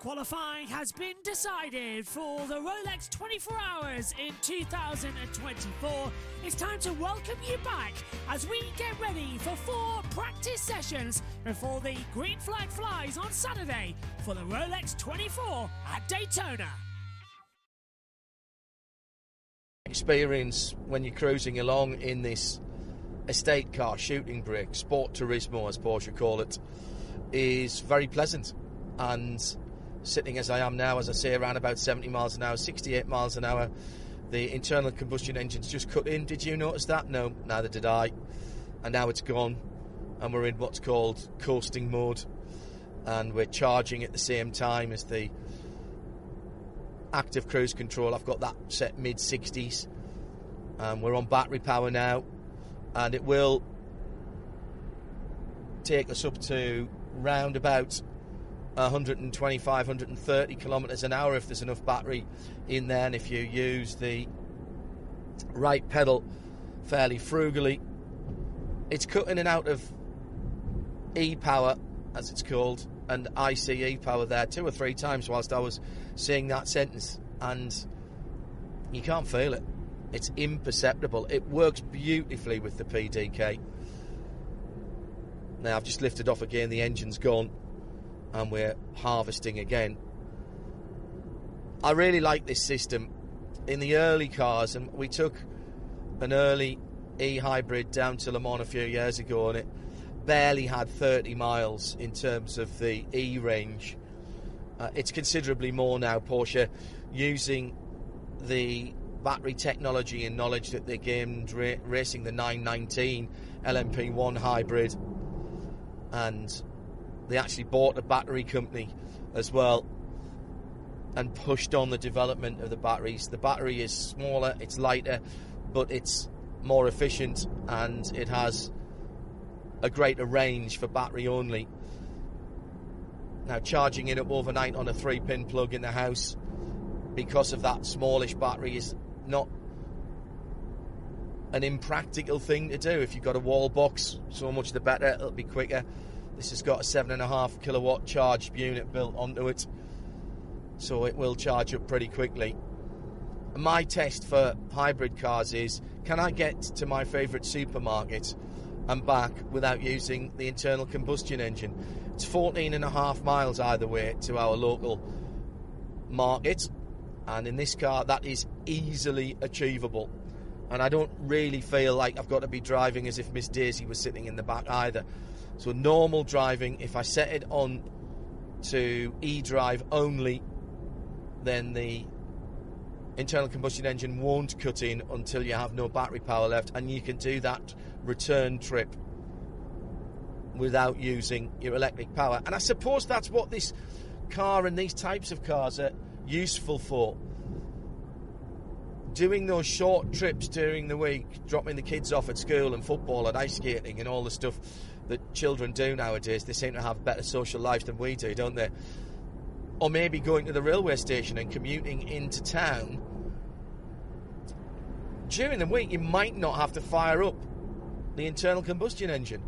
Qualifying has been decided for the Rolex 24 Hours in 2024. It's time to welcome you back as we get ready for 4 practice sessions before the green flag flies on Saturday for the Rolex 24 at Daytona. Experience when you're cruising along in this estate car shooting brake, Sport Turismo as Porsche call it, is very pleasant. And sitting as I am now, as I say, around about 70 miles an hour, 68 miles an hour, the internal combustion engine's just cut in. Did you notice that? No, neither did I. And now it's gone, and we're in what's called coasting mode, and we're charging at the same time as the active cruise control. I've got that set mid-60s, and we're on battery power now, and it will take us up to round about 125, 130 kilometres an hour if there's enough battery in there, and if you use the right pedal fairly frugally. It's cut in and out of e-power, as it's called, and ICE power there 2 or 3 times whilst I was saying that sentence, and you can't feel it. It's imperceptible. It works beautifully with the PDK. Now I've just lifted off again, the engine's gone, and we're harvesting again. I really like this system. In the early cars, and we took an early e-hybrid down to Le Mans a few years ago, and it barely had 30 miles in terms of the E-range. It's considerably more now, Porsche, using the battery technology and knowledge that they gained racing the 919 LMP1 hybrid, and they actually bought a battery company as well and pushed on the development of the batteries. The battery is smaller, it's lighter, but it's more efficient, and it has a greater range for battery only. Now, charging it up overnight on a 3-pin plug in the house because of that smallish battery is not an impractical thing to do. If you've got a wall box, so much the better, it'll be quicker. This has got a 7.5 kilowatt charge unit built onto it, so it will charge up pretty quickly. My test for hybrid cars is, can I get to my favourite supermarket and back without using the internal combustion engine? It's 14.5 miles either way to our local market, and in this car that is easily achievable. And I don't really feel like I've got to be driving as if Miss Daisy was sitting in the back either. So normal driving, if I set it on to e-drive only, then the internal combustion engine won't cut in until you have no battery power left, and you can do that return trip without using your electric power. And I suppose that's what this car and these types of cars are useful for. Doing those short trips during the week, dropping the kids off at school and football and ice skating and all the stuff that children do nowadays. They seem to have better social lives than we do, don't they? Or maybe going to the railway station and commuting into town. During the week, you might not have to fire up the internal combustion engine.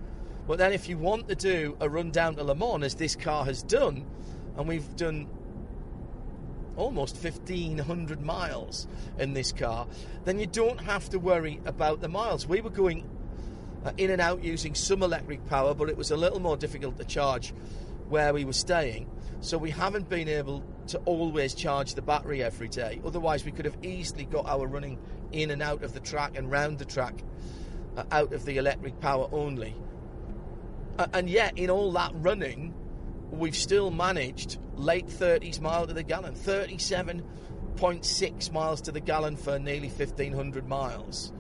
But then if you want to do a run down to Le Mans, as this car has done, and we've done almost 1,500 miles in this car, then you don't have to worry about the miles. We were going in and out using some electric power, but it was a little more difficult to charge where we were staying, so we haven't been able to always charge the battery every day. Otherwise we could have easily got our running in and out of the track and round the track out of the electric power only. And yet in all that running, we've still managed late 30s mile to the gallon, 37.6 miles to the gallon for nearly 1,500 miles.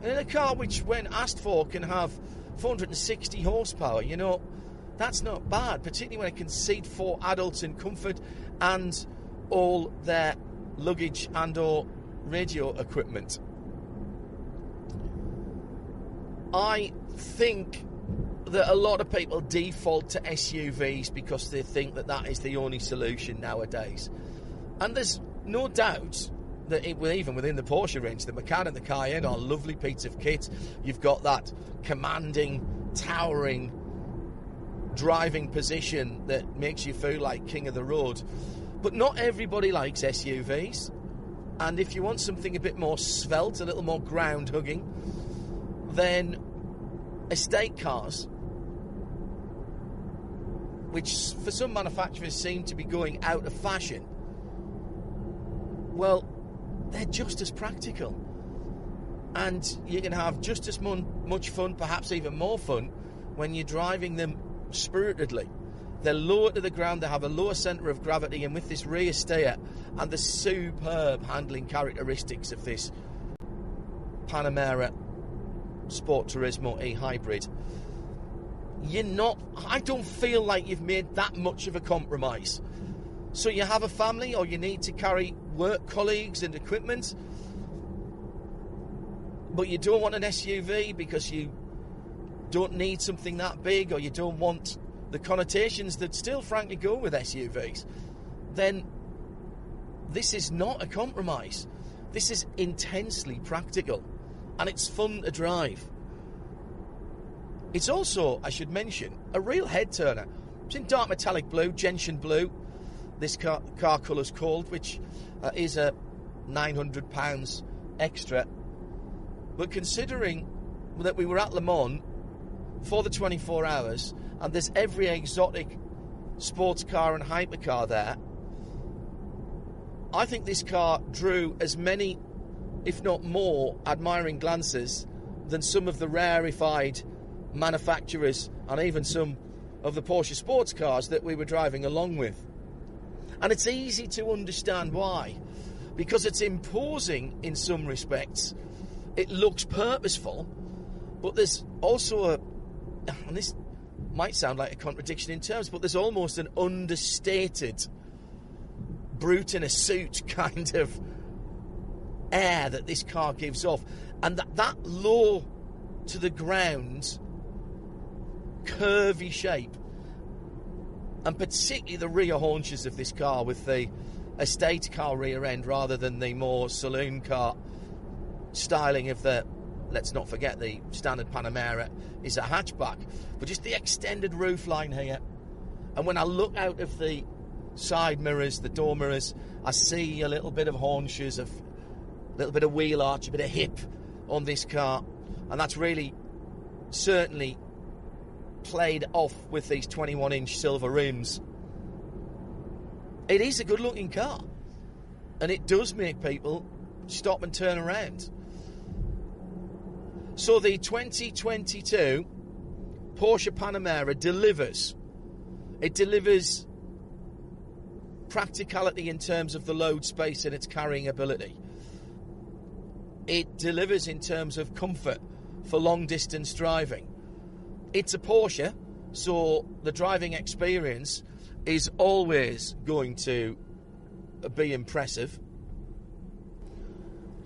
And in a car which, when asked for, can have 460 horsepower, you know, that's not bad, particularly when it can seat 4 adults in comfort and all their luggage and or radio equipment. I think that a lot of people default to SUVs because they think that that is the only solution nowadays. And there's no doubt that even within the Porsche range, the Macan and the Cayenne are lovely pieces of kit. You've got that commanding, towering driving position that makes you feel like king of the road. But not everybody likes SUVs. And if you want something a bit more svelte, a little more ground-hugging, then estate cars, which for some manufacturers seem to be going out of fashion, well, they're just as practical. And you can have just as much fun, perhaps even more fun, when you're driving them spiritedly. They're lower to the ground, they have a lower centre of gravity, and with this rear steer and the superb handling characteristics of this Panamera Sport Turismo e-hybrid, I don't feel like you've made that much of a compromise. So you have a family, or you need to carry work colleagues and equipment, but you don't want an SUV because you don't need something that big, or you don't want the connotations that still frankly go with SUVs, then this is not a compromise. This is intensely practical, and it's fun to drive. It's also, I should mention, a real head-turner. It's in dark metallic blue, gentian blue, this car colour's called, which is a £900 extra. But considering that we were at Le Mans for the 24 hours, and there's every exotic sports car and hypercar there, I think this car drew as many, if not more, admiring glances than some of the rarefied manufacturers and even some of the Porsche sports cars that we were driving along with. And it's easy to understand why, because it's imposing in some respects. It looks purposeful, but there's also and this might sound like a contradiction in terms, but there's almost an understated brute in a suit kind of air that this car gives off. And that low to the ground, curvy shape, and particularly the rear haunches of this car with the estate car rear end rather than the more saloon car styling of the, let's not forget, the standard Panamera is a hatchback, but just the extended roof line here. And when I look out of the side mirrors, the door mirrors, I see a little bit of haunches, a little bit of wheel arch, a bit of hip on this car, and that's really certainly played off with these 21-inch silver rims. It is a good-looking car, and it does make people stop and turn around. So the 2022 Porsche Panamera delivers. It delivers practicality in terms of the load space and its carrying ability. It delivers in terms of comfort for long-distance driving. It's a Porsche, so the driving experience is always going to be impressive.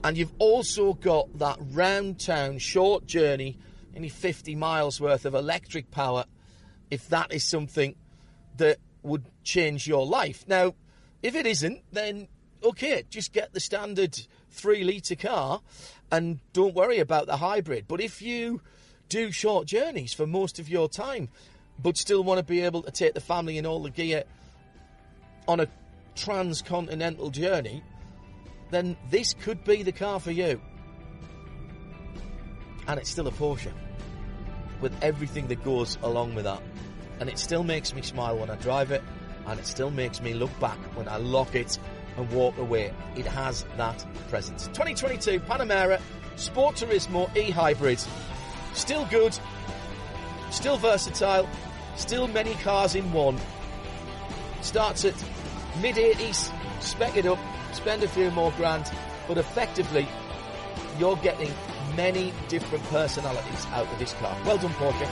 And you've also got that round-town, short journey, only 50 miles worth of electric power, if that is something that would change your life. Now, if it isn't, then okay, just get the standard 3-litre car and don't worry about the hybrid. But if you do short journeys for most of your time, but still want to be able to take the family and all the gear on a transcontinental journey, then this could be the car for you. And it's still a Porsche, with everything that goes along with that. And it still makes me smile when I drive it, and it still makes me look back when I lock it and walk away. It has that presence. 2022 Panamera Sport Turismo e-hybrid. Still good, still versatile, still many cars in one. Starts at mid-80s, spec it up, spend a few more grand, but effectively you're getting many different personalities out of this car. Well done, Porsche.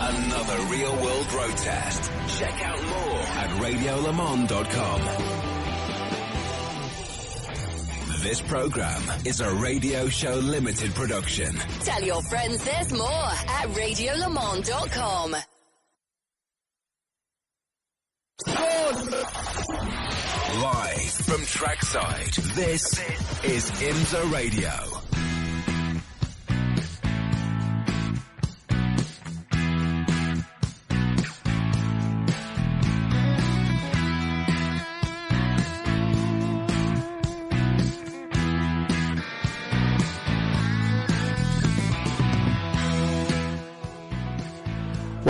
Another real-world road test. Check out more at radiolemans.com. This program is a Radio Show Limited production. Tell your friends there's more at radiolemans.com. Live from trackside, this is IMSA Radio.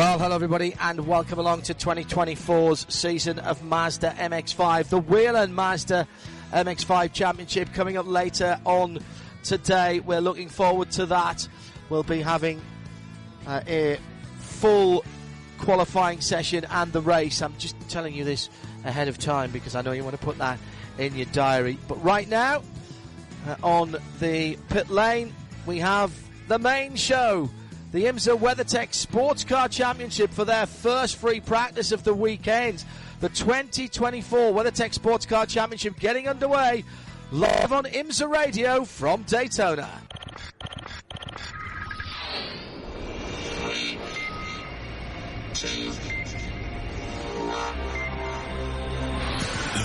Well, hello everybody and welcome along to 2024's season of Mazda MX-5. The Whelen Mazda MX-5 Championship coming up later on today. We're looking forward to that. We'll be having a full qualifying session and the race. I'm just telling you this ahead of time because I know you want to put that in your diary. But right now, on the pit lane, we have the main show. The IMSA WeatherTech Sports Car Championship for their first free practice of the weekend. The 2024 WeatherTech Sports Car Championship getting underway live on IMSA Radio from Daytona.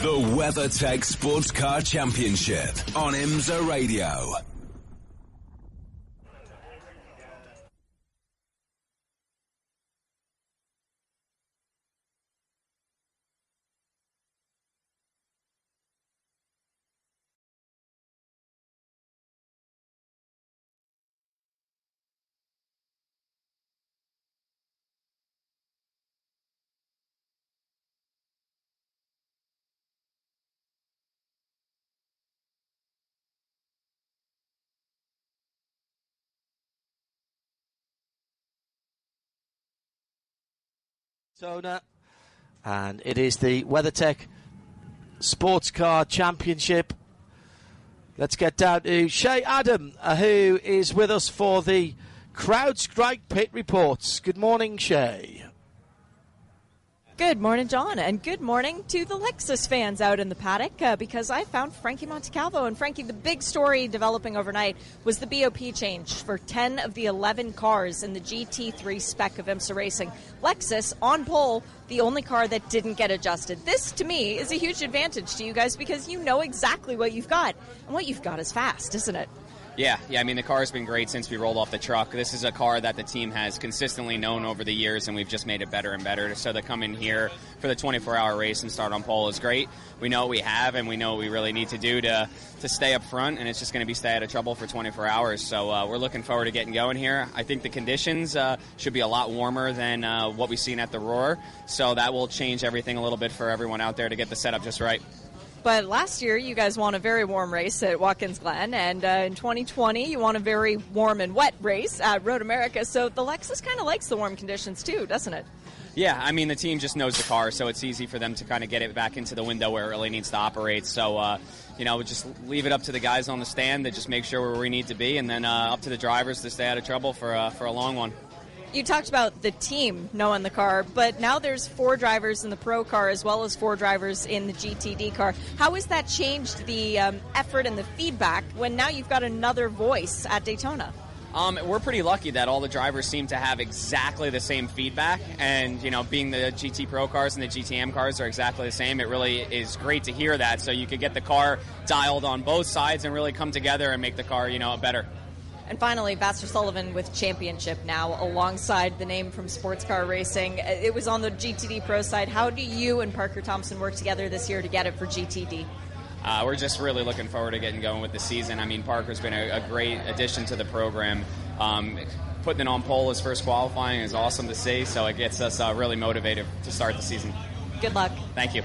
The WeatherTech Sports Car Championship on IMSA Radio. Daytona, and it is the WeatherTech Sports Car Championship. Let's get down to Shay Adam, who is with us for the CrowdStrike Pit Reports. Good morning, Shay. Good morning, John, and good morning to the Lexus fans out in the paddock because I found Frankie Montecalvo. And Frankie, the big story developing overnight was the BOP change for 10 of the 11 cars in the GT3 spec of IMSA Racing. Lexus, on pole, the only car that didn't get adjusted. This, to me, is a huge advantage to you guys because you know exactly what you've got. And what you've got is fast, isn't it? Yeah, I mean, the car's been great since we rolled off the truck. This is a car that the team has consistently known over the years, and we've just made it better and better. So to come in here for the 24-hour race and start on pole is great. We know what we have, and we know what we really need to do to stay up front, and it's just going to be stay out of trouble for 24 hours. So we're looking forward to getting going here. I think the conditions should be a lot warmer than what we've seen at the Roar, so that will change everything a little bit for everyone out there to get the setup just right. But last year, you guys won a very warm race at Watkins Glen, and in 2020, you won a very warm and wet race at Road America. So the Lexus kind of likes the warm conditions too, doesn't it? Yeah, I mean, the team just knows the car, so it's easy for them to kind of get it back into the window where it really needs to operate. So, just leave it up to the guys on the stand to just make sure where we need to be, and then up to the drivers to stay out of trouble for a long one. You talked about the team knowing the car, but now there's 4 drivers in the Pro car as well as 4 drivers in the GTD car. How has that changed the effort and the feedback when now you've got another voice at Daytona? We're pretty lucky that all the drivers seem to have exactly the same feedback, and being the GT Pro cars and the GTM cars are exactly the same, it really is great to hear that, so you could get the car dialed on both sides and really come together and make the car better. And finally, Vassar Sullivan with Championship now alongside the name from sports car racing. It was on the GTD Pro side. How do you and Parker Thompson work together this year to get it for GTD? We're just really looking forward to getting going with the season. I mean, Parker's been a great addition to the program. Putting it on pole as first qualifying is awesome to see, so it gets us really motivated to start the season. Good luck. Thank you.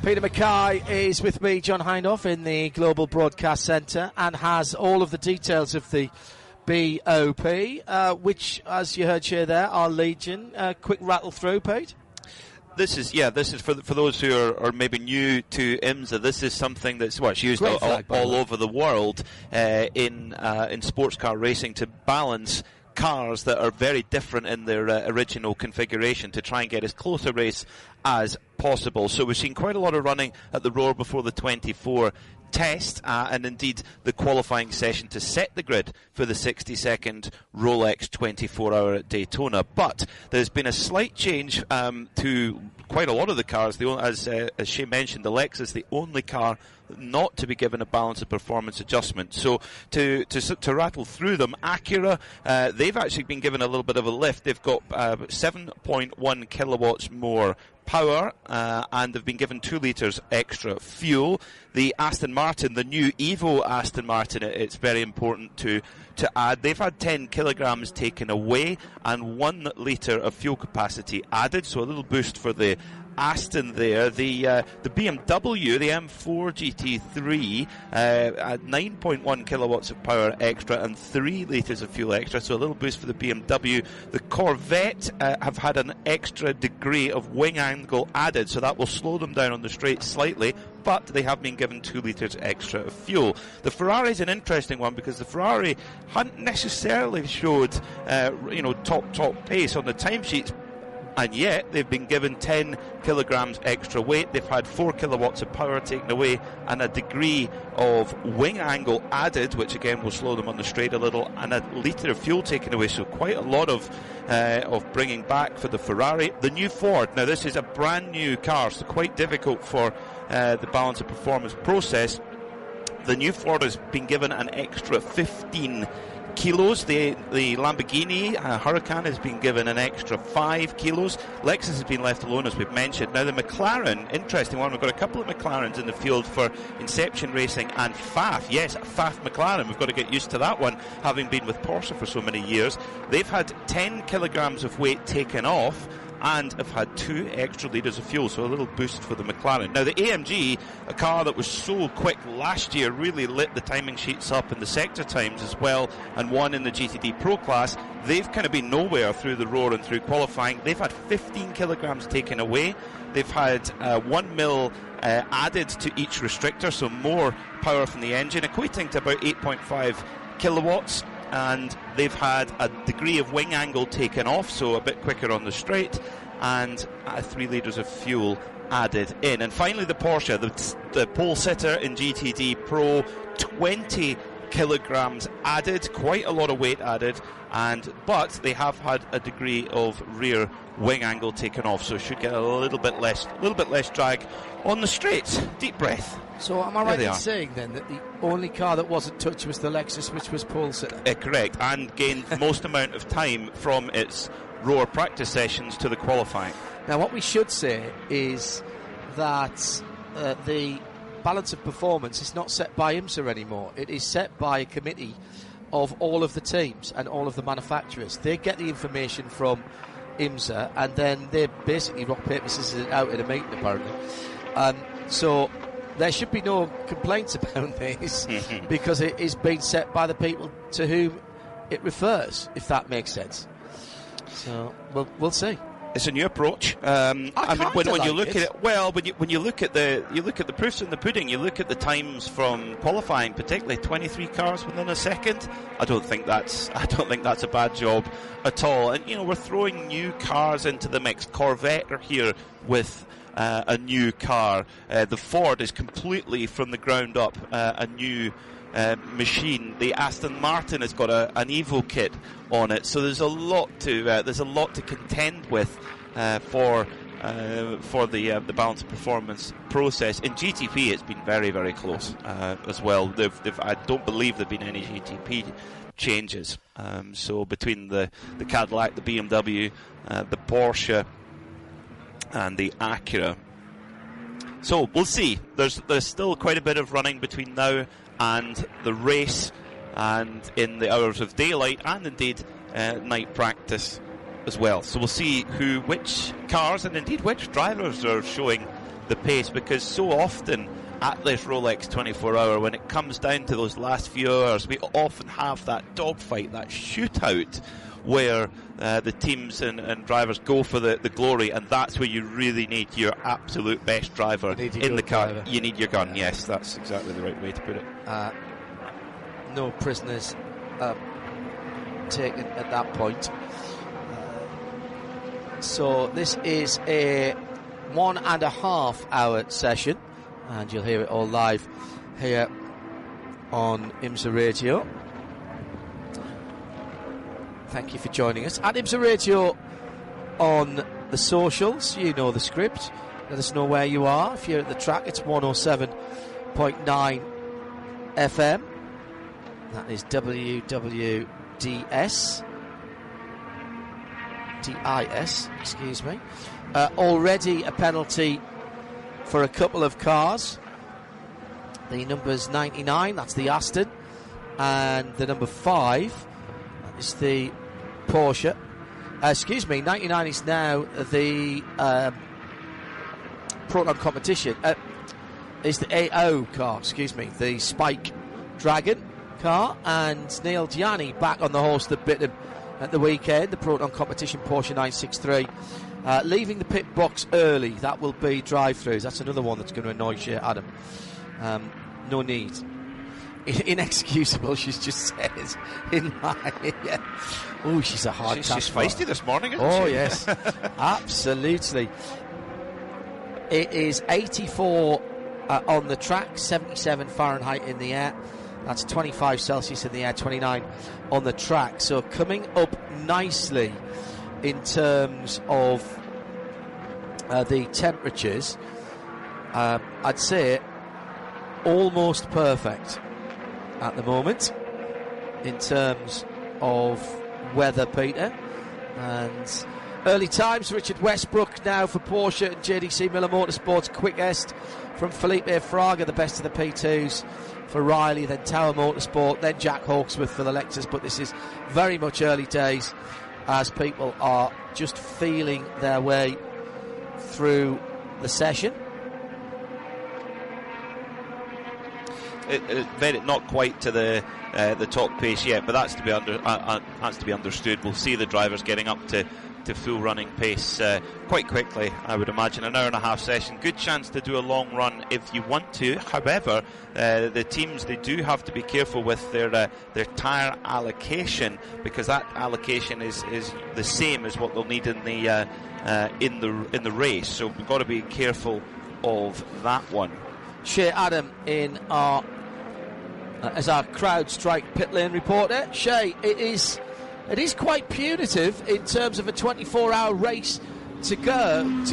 Peter Mackay is with me, John Hindhoff, in the Global Broadcast Centre and has all of the details of the BOP, which, as you heard here there, are Legion. Quick rattle through, Pete. This is for those who are maybe new to IMSA. This is something that's used all over the world in sports car racing to balance cars that are very different in their original configuration to try and get as close a race as possible. So we've seen quite a lot of running at the Roar before the 24 test and indeed the qualifying session to set the grid for the 60-second Rolex 24-hour at Daytona. But there's been a slight change to quite a lot of the cars. As she mentioned, the Lexus, the only car not to be given a balance of performance adjustment. So to rattle through them, Acura, they've actually been given a little bit of a lift. They've got 7.1 kilowatts more power, and they've been given 2 litres extra fuel. The Aston Martin, the new Evo Aston Martin, it's very important to add, they've had 10 kilograms taken away and 1 litre of fuel capacity added, so a little boost for the Aston there. The BMW, the M4 GT3, at 9.1 kilowatts of power extra and 3 litres of fuel extra, so a little boost for the BMW. The Corvette have had an extra degree of wing angle added, so that will slow them down on the straight slightly, but they have been given 2 litres extra of fuel. The Ferrari is an interesting one because the Ferrari hadn't necessarily showed top pace on the timesheets, and yet they've been given 10 kilograms extra weight. They've had 4 kilowatts of power taken away and a degree of wing angle added, which again will slow them on the straight a little, and a litre of fuel taken away, so quite a lot of bringing back for the Ferrari. The new Ford, now this is a brand new car, so quite difficult for the balance of performance process. The new Ford has been given an extra 15 kilos. The Lamborghini Huracan has been given an extra 5 kilos. Lexus has been left alone, as we've mentioned. Now the McLaren, interesting one, we've got a couple of McLarens in the field for Inception Racing and Pfaff. Yes, Pfaff McLaren, we've got to get used to that one, having been with Porsche for so many years. They've had 10 kilograms of weight taken off and have had 2 extra litres of fuel, so a little boost for the McLaren. Now the AMG, a car that was so quick last year, really lit the timing sheets up in the sector times as well, and won in the GTD Pro class. They've kind of been nowhere through the roar and through qualifying. They've had 15 kilograms taken away. They've had 1 mil added to each restrictor, so more power from the engine, equating to about 8.5 kilowatts. And they've had a degree of wing angle taken off, so a bit quicker on the straight, and 3 litres of fuel added in. And finally the Porsche, the pole sitter in GTD Pro, 20 kilograms added, quite a lot of weight added, but they have had a degree of rear wing angle taken off, so should get a little bit less drag on the straight. Deep breath. So am I right in saying then that the only car that wasn't touched was the Lexus, which was pole sitter? Correct, and gained most amount of time from its roar practice sessions to the qualifying. Now what we should say is that the balance of performance is not set by IMSA anymore. It is set by a committee of all of the teams and all of the manufacturers. They get the information from IMSA and then they basically rock, paper, scissors it out in a meeting apparently. So there should be no complaints about this because it is being set by the people to whom it refers, if that makes sense. So we'll see. It's a new approach. I mean, when you look at it, well, when you look at the proofs in the pudding, you look at the times from qualifying, particularly 23 cars within a second. I don't think that's a bad job at all. And we're throwing new cars into the mix. Corvette are here with a new car. The Ford is completely from the ground up a new machine. The Aston Martin has got an Evo kit on it, so there's a lot to contend with for the balance performance process. In GTP, it's been very, very close as well. I don't believe there've been any GTP changes. So between the Cadillac, the BMW, the Porsche, and the Acura. So we'll see. There's still quite a bit of running between now and the race, and in the hours of daylight, and indeed night practice as well. So we'll see which cars and indeed which drivers are showing the pace, because so often at this Rolex 24-hour, when it comes down to those last few hours, we often have that dogfight, that shootout, where the teams and drivers go for the glory, and that's where you really need your absolute best driver in the car. Driver. You need your gun, yes, that's exactly the right way to put it. No prisoners taken at that point. So this is a 1.5 hour session, and you'll hear it all live here on IMSA Radio. Thank you for joining us at IMSA Radio on the socials. You know the script. Let us know where you are. If you're at the track, it's 107 101.9 FM. That is WWDS. DIS, excuse me. Already a penalty for a couple of cars. The number's 99, that's the Aston, and the number 5, that is the Porsche. 99 is now the Proton Competition. Is the AO car, the Spike Dragon car, and Neil Gianni back on the horse that bit him at the weekend, the Proton Competition Porsche 963. Leaving the pit box early, that will be drive-throughs. That's another one that's going to annoy you, Adam. No need. Inexcusable, she just says. Oh, she's a hard task. She's feisty this morning, isn't she? Oh, yes. Absolutely. It is 84 on the track, 77 Fahrenheit in the air. That's 25 Celsius in the air, 29 on the track. So coming up nicely in terms of the temperatures. I'd say almost perfect at the moment in terms of weather, Peter. And early times, Richard Westbrook now for Porsche and JDC Miller Motorsports. Quickest from Felipe Fraga, the best of the P2s for Riley, then Tower Motorsport, then Jack Hawksworth for the Lexus. But this is very much early days as people are just feeling their way through the session. It made it not quite to the top pace yet, but that's to be understood. We'll see the drivers getting up to full running pace quite quickly, I would imagine. An hour and a half session, good chance to do a long run if you want to. However, the teams, they do have to be careful with their tyre allocation, because that allocation is the same as what they'll need in the race. So we've got to be careful of that one. Shay Adam in our as our CrowdStrike pit lane reporter. Shay, it is quite punitive in terms of a 24-hour race to come,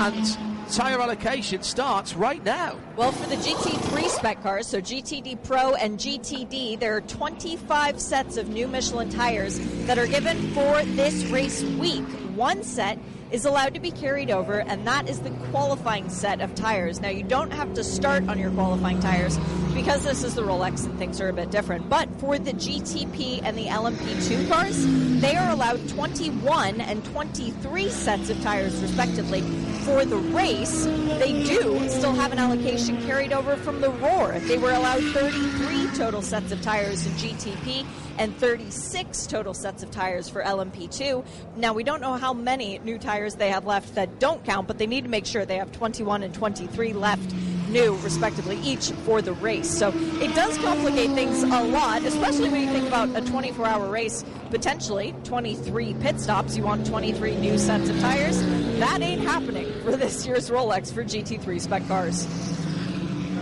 and tyre allocation starts right now. Well, for the GT3 spec cars, so GTD Pro and GTD, there are 25 sets of new Michelin tires that are given for this race week. One set is allowed to be carried over, and that is the qualifying set of tires. Now, you don't have to start on your qualifying tires because this is the Rolex and things are a bit different. But for the GTP and the LMP2 cars, they are allowed 21 and 23 sets of tires, respectively. For the race, they do still have an allocation carried over from the Roar. They were allowed 33 total sets of tires in GTP and 36 total sets of tires for LMP2. Now, we don't know how many new tires they have left that don't count, but they need to make sure they have 21 and 23 left new, respectively, each for the race. So it does complicate things a lot, especially when you think about a 24-hour race, potentially 23 pit stops. You want 23 new sets of tires. That ain't happening for this year's Rolex for GT3 spec cars.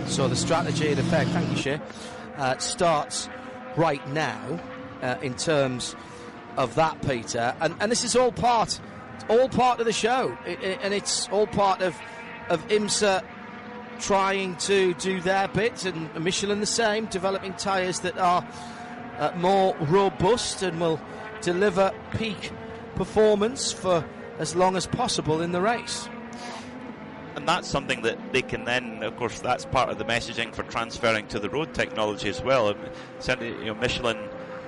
So the strategy, in effect, thank you, Shay, starts right now in terms of that, Peter. And this is all part of the show, and it's all part of IMSA trying to do their bit, and Michelin the same, developing tyres that are more robust and will deliver peak performance for as long as possible in the race. And that's something that they can then, of course, that's part of the messaging for transferring to the road technology as well. Certainly, Michelin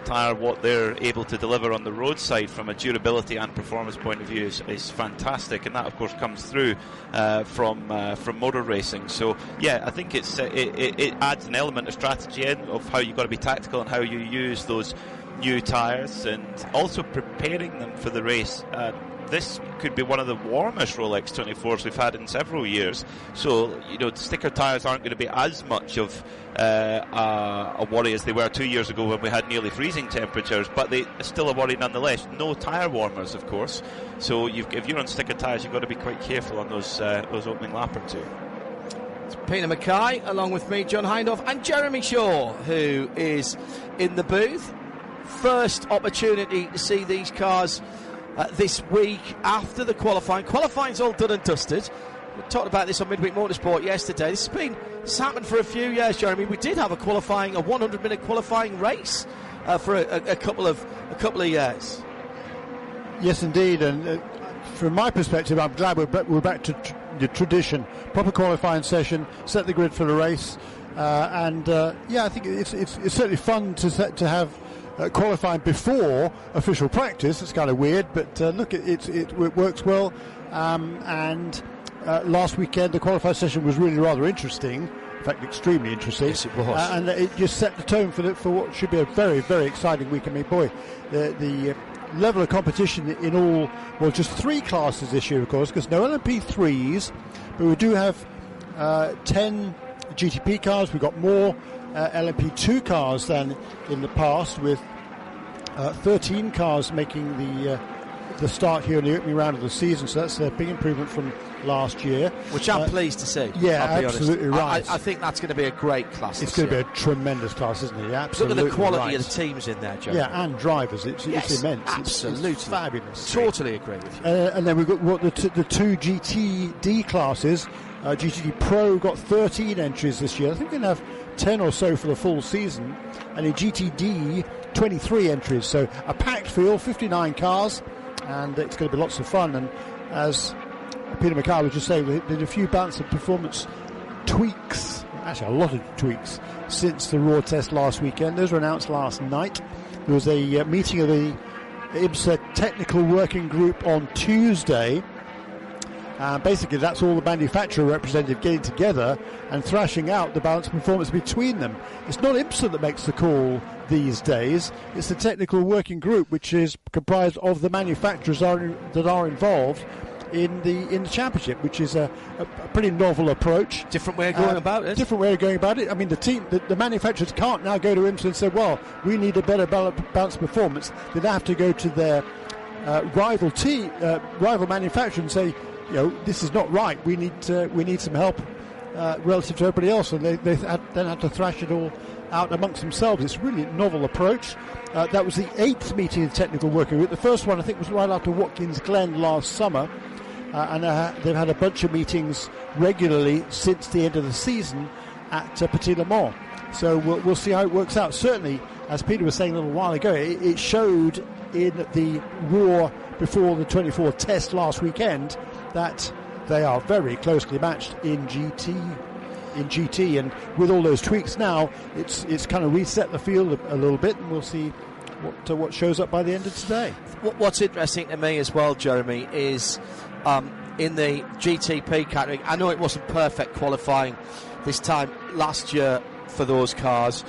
tyre, what they're able to deliver on the road side from a durability and performance point of view is fantastic, and that of course comes through from motor racing. So yeah, I think it adds an element of strategy in of how you've got to be tactical and how you use those new tyres, and also preparing them for the race. This could be one of the warmest Rolex 24s we've had in several years. So, sticker tyres aren't going to be as much of a worry as they were 2 years ago when we had nearly freezing temperatures, but they are still a worry nonetheless. No tyre warmers, of course. So if you're on sticker tyres, you've got to be quite careful on those opening lap or two. It's Peter Mackay, along with me, John Hindhaugh, and Jeremy Shaw, who is in the booth. First opportunity to see these cars this week after the qualifying. Qualifying's all done and dusted. We talked about this on Midweek Motorsport yesterday. This has happened for a few years, Jeremy. We did have a 100-minute qualifying race for a couple of years. Yes, indeed. And from my perspective, I'm glad we're back to the tradition. Proper qualifying session, set the grid for the race, I think it's certainly fun to have qualifying before official practice. It's kind of weird, but look, it works well. Last weekend, the qualifying session was really rather interesting. In fact, extremely interesting. Yes, it was. And it just set the tone for what should be a very, very exciting week. I mean, boy, the level of competition in all, well, just 3 classes this year, of course, because no LMP3s, but we do have 10 GTP cars. We've got more LMP2 cars than in the past, with 13 cars making the start here in the opening round of the season, so that's a big improvement from last year. Which I'm pleased to see. Yeah, I'll be absolutely honest. right. I think that's going to be a great class. It's going to be a tremendous class, isn't it? Absolutely. Look at the quality right. of the teams in there, Joe. Yeah, and drivers. It's immense. Absolutely. It's fabulous. Totally agree with you. And then we've got the 2 GTD classes. GTD Pro got 13 entries this year. I think we're going to have 10 or so for the full season. And in GTD, 23 entries. So a packed field, 59 cars, and it's going to be lots of fun. And as Peter McCall was just saying, we did a few balance of performance tweaks, actually a lot of tweaks, since the Raw test last weekend. Those were announced last night. There was a meeting of the IMSA technical working group on Tuesday. Basically, that's all the manufacturer representative getting together and thrashing out the balance of performance between them. It's not IMSA that makes the call these days. It's the technical working group, which is comprised of the manufacturers that are involved in the championship, which is a pretty novel approach. Different way of going about it. Different way of going about it. I mean, the manufacturers can't now go to IMSA and say, well, we need a better balance performance. They have to go to their rival manufacturer and say, this is not right. We need some help relative to everybody else, and they then have to thrash it all out amongst themselves. It's really a novel approach. That was the 8th meeting of the technical working group. The first one, I think, was right after Watkins Glen last summer, and they've had a bunch of meetings regularly since the end of the season at Petit Le Mans. So we'll see how it works out. Certainly, as Peter was saying a little while ago, it showed in the Raw before the 24 test last weekend that they are very closely matched in GT, and with all those tweaks now, it's kind of reset the field a little bit, and we'll see what shows up by the end of today. What's interesting to me as well, Jeremy, is in the GTP category, I know it wasn't perfect qualifying this time last year for those cars,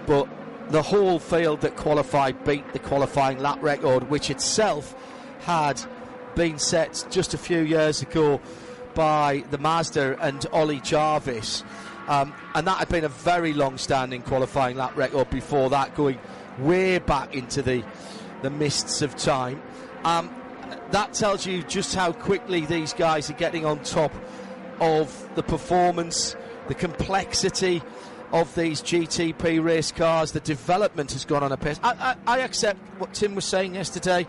but the whole field that qualified beat the qualifying lap record, which itself had been set just a few years ago by the Mazda and Ollie Jarvis, and that had been a very long-standing qualifying lap record before that, going way back into the mists of time. That tells you just how quickly these guys are getting on top of the performance, the complexity of these GTP race cars. The development has gone on a pace. I accept what Tim was saying yesterday,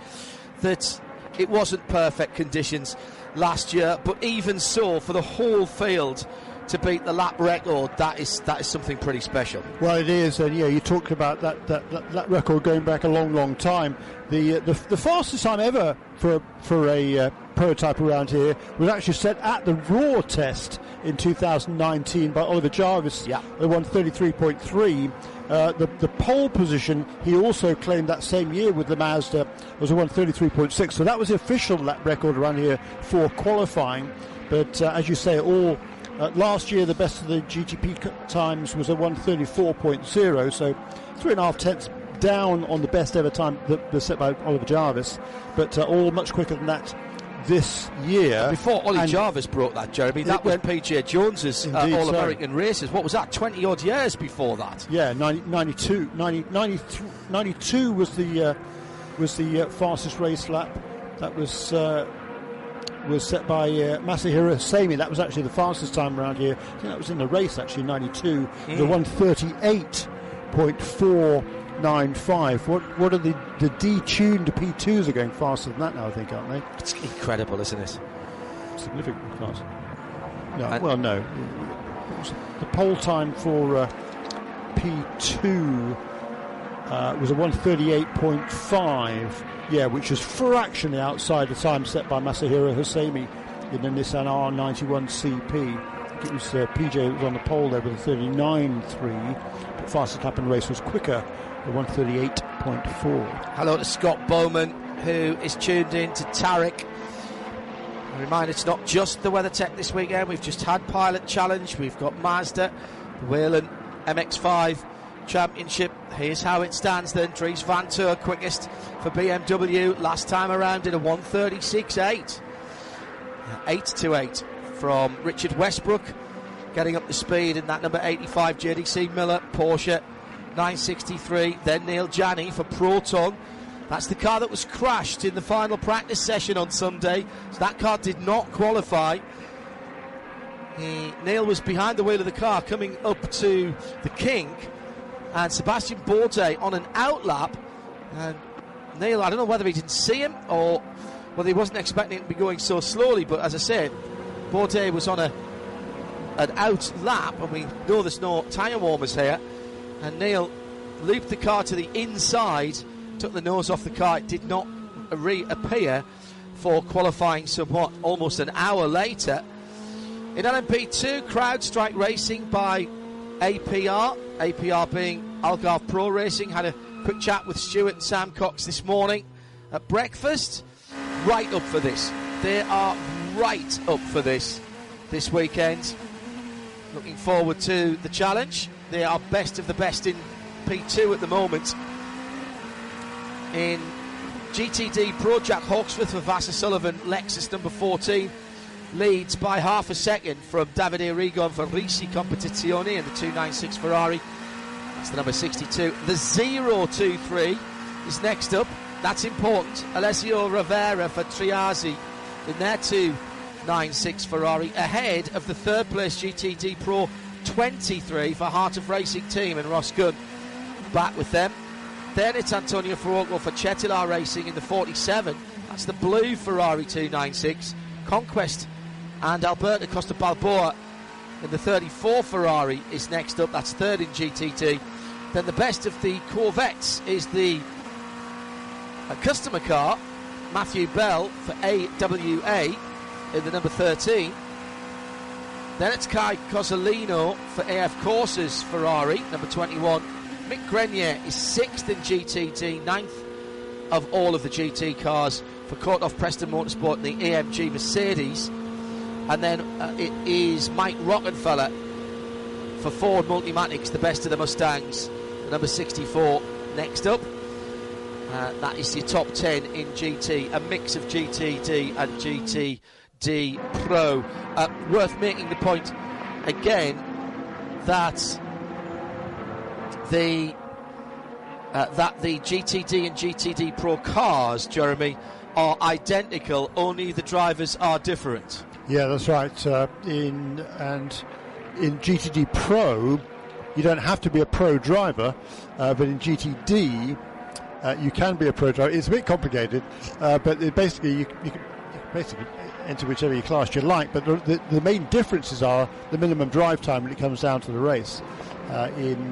that it wasn't perfect conditions last year, but even so, for the whole field to beat the lap record, that is something pretty special. Well, it is, and you talked about that record going back a long time. The fastest time ever for a prototype around here was actually set at the Raw test in 2019 by Oliver Jarvis. Yeah, they won 33.3. The pole position he also claimed that same year with the Mazda was a 133.6. So that was the official lap record around here for qualifying. But as you say, last year the best of the GTP times was a 134.0. So 3.5 tenths down on the best ever time that was set by Oliver Jarvis. But all much quicker than that this year. Before Ollie Jarvis broke that, Jeremy, that was PJ Jones's All-American races. What was that, 20 odd years before that? Yeah, 92 was the fastest race lap. That was set by Masahiro Sami. That was actually the fastest time around here. I think that was in the race, actually, 92. The 138.495. What are the detuned P2s are going faster than that now, I think, aren't they? It's incredible, isn't it? Significant class. No. The pole time for P2 was a 1:38.5. Yeah, which was fractionally outside the time set by Masahiro Hosseini in the Nissan R91 CP. It was PJ that was on the pole there with a 39.3, but fastest lap in the race was quicker, at 1:38.4. Hello to Scott Bowman, who is tuned in to Tarek. A reminder, it's not just the WeatherTech this weekend. We've just had Pilot Challenge. We've got Mazda, the Whelen MX-5 Championship. Here's how it stands then. Dries Van Toor quickest for BMW last time around in a 1:36.8. 8.28 from Richard Westbrook, getting up to speed in that number 85 JDC Miller Porsche 963. Then Neil Janney for Proton. That's the car that was crashed in the final practice session on Sunday. So that car did not qualify. Neil was behind the wheel of the car coming up to the kink, and Sebastian Bourdais on an outlap. And Neil, I don't know whether he didn't see him or whether he wasn't expecting it to be going so slowly, but as I said, Bourdais was on an out lap, and we know there's no tyre warmers here, and Neil looped the car to the inside, took the nose off the car. It did not reappear for qualifying somewhat almost an hour later. In LMP2, CrowdStrike Racing by APR being Algarve Pro Racing, had a quick chat with Stuart and Sam Cox this morning at breakfast. Right up for this. They are right up for this weekend. Looking forward to the challenge. They are best of the best in P2 at the moment. In GTD Pro, Jack Hawksworth for Vassar Sullivan, Lexus number 14, leads by half a second from Davide Rigon for Risi Competizione in the 296 Ferrari. That's the number 62. The 023 is next up. That's important. Alessio Rivera for Triazzi in their 296 Ferrari, ahead of the third place GTD Pro 23 for Heart of Racing team and Ross Gunn back with them. Then it's Antonio Faroglu for Cetilar Racing in the 47. That's the blue Ferrari 296. Conquest and Alberto Costa Balboa in the 34 Ferrari is next up. That's third in GTT. Then the best of the Corvettes is the customer car, Matthew Bell for AWA in the number 13. Then it's Kai Cozzolino for AF Courses Ferrari, number 21. Mick Grenier is 6th in GTT, 9th of all of the GT cars for Courthoff Preston Motorsport and the AMG Mercedes. And then it is Mike Rockenfeller for Ford Multimatics, the best of the Mustangs, number 64 next up. That is your top 10 in GT, a mix of GTD and GTD Pro. Worth making the point again that the GTD and GTD Pro cars, Jeremy, are identical, only the drivers are different. Yeah, that's right. In GTD Pro, you don't have to be a pro driver, but in GTD, you can be a pro driver. It's a bit complicated, but you can basically enter whichever class you like. But the main differences are the minimum drive time when it comes down to the race. In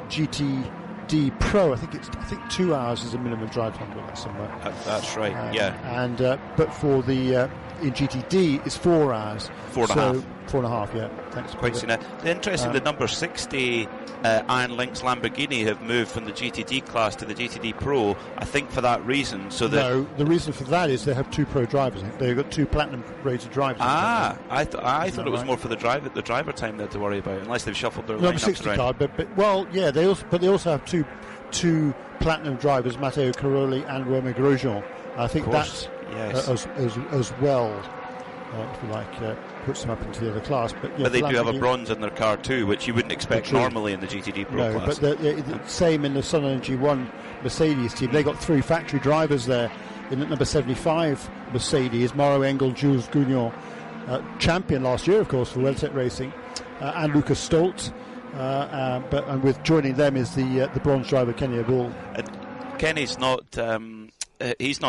GTD Pro, I think 2 hours is a minimum drive time. Somewhere. That's right. Yeah. And but for the in GTD, it's 4 hours. 4.5. 4.5. Yeah. Thanks. Quite soon. Interesting. The number 60 Iron Lynx Lamborghini have moved from the GTD class to the GTD Pro. I think for that reason. So no, the reason for that is they have 2 pro drivers. They've got 2 platinum rated drivers. I thought it was more for the driver time they had to worry about, unless they've shuffled their number 60 around. card. But they also have two platinum drivers, Matteo Caroli and Romain Grosjean. I think that's as well. If you like, puts them up into the other class. But they do have a bronze in their car too, which you wouldn't expect normally in the GTD Pro class. But the same in the Sun Energy 1 Mercedes team. They got 3 factory drivers there. In the number 75 Mercedes, Mauro Engel, Jules Gounon, champion last year, of course, for WeatherTech Racing, and Lucas Stoltz. And with joining them is the bronze driver Kenny Abul. Kenny's not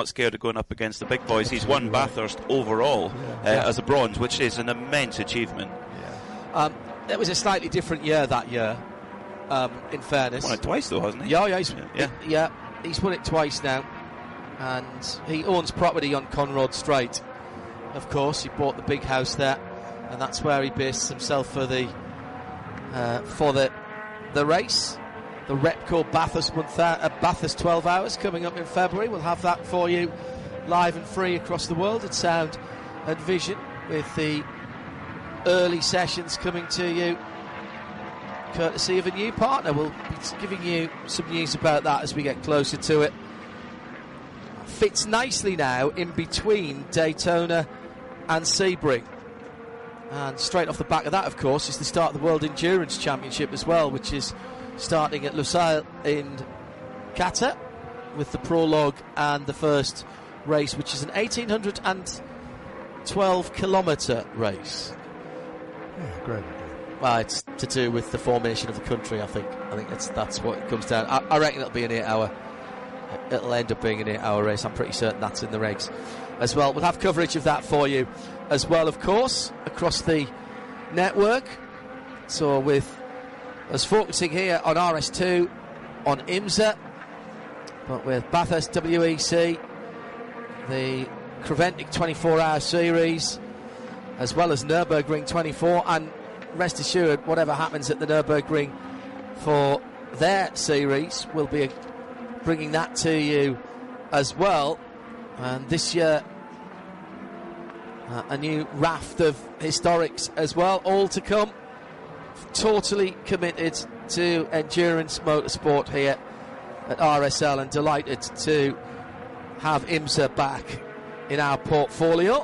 scared of going up against the big boys. He's won Bathurst overall as a bronze, which is an immense achievement. It was a slightly different year that year, in fairness. Won it twice though, hasn't he? Yeah, he's won it twice now, and he owns property on Conrod Strait. Of course, he bought the big house there, and that's where he based himself for the race. The Repco Bathurst 12 Hours coming up in February. We'll have that for you live and free across the world at Sound and Vision, with the early sessions coming to you courtesy of a new partner. We'll be giving you some news about that as we get closer to it. Fits nicely now in between Daytona and Sebring. And straight off the back of that, of course, is the start of the World Endurance Championship as well, which is starting at Lusail in Qatar, with the prologue and the first race, which is an 1,812 kilometre race. Yeah, great. Well, it's to do with the formation of the country, I think. That's what it comes down. I reckon it'll be an 8 hour. It'll end up being an 8 hour race. I'm pretty certain that's in the regs as well. We'll have coverage of that for you as well, of course, across the network. So with us focusing here on RS2, on IMSA, but with Bathurst WEC, the Creventic 24-hour series, as well as Nürburgring 24, and rest assured, whatever happens at the Nürburgring for their series, we'll be bringing that to you as well. And this year, a new raft of historics as well, all to come. Totally committed to endurance motorsport here at RSL, and delighted to have IMSA back in our portfolio.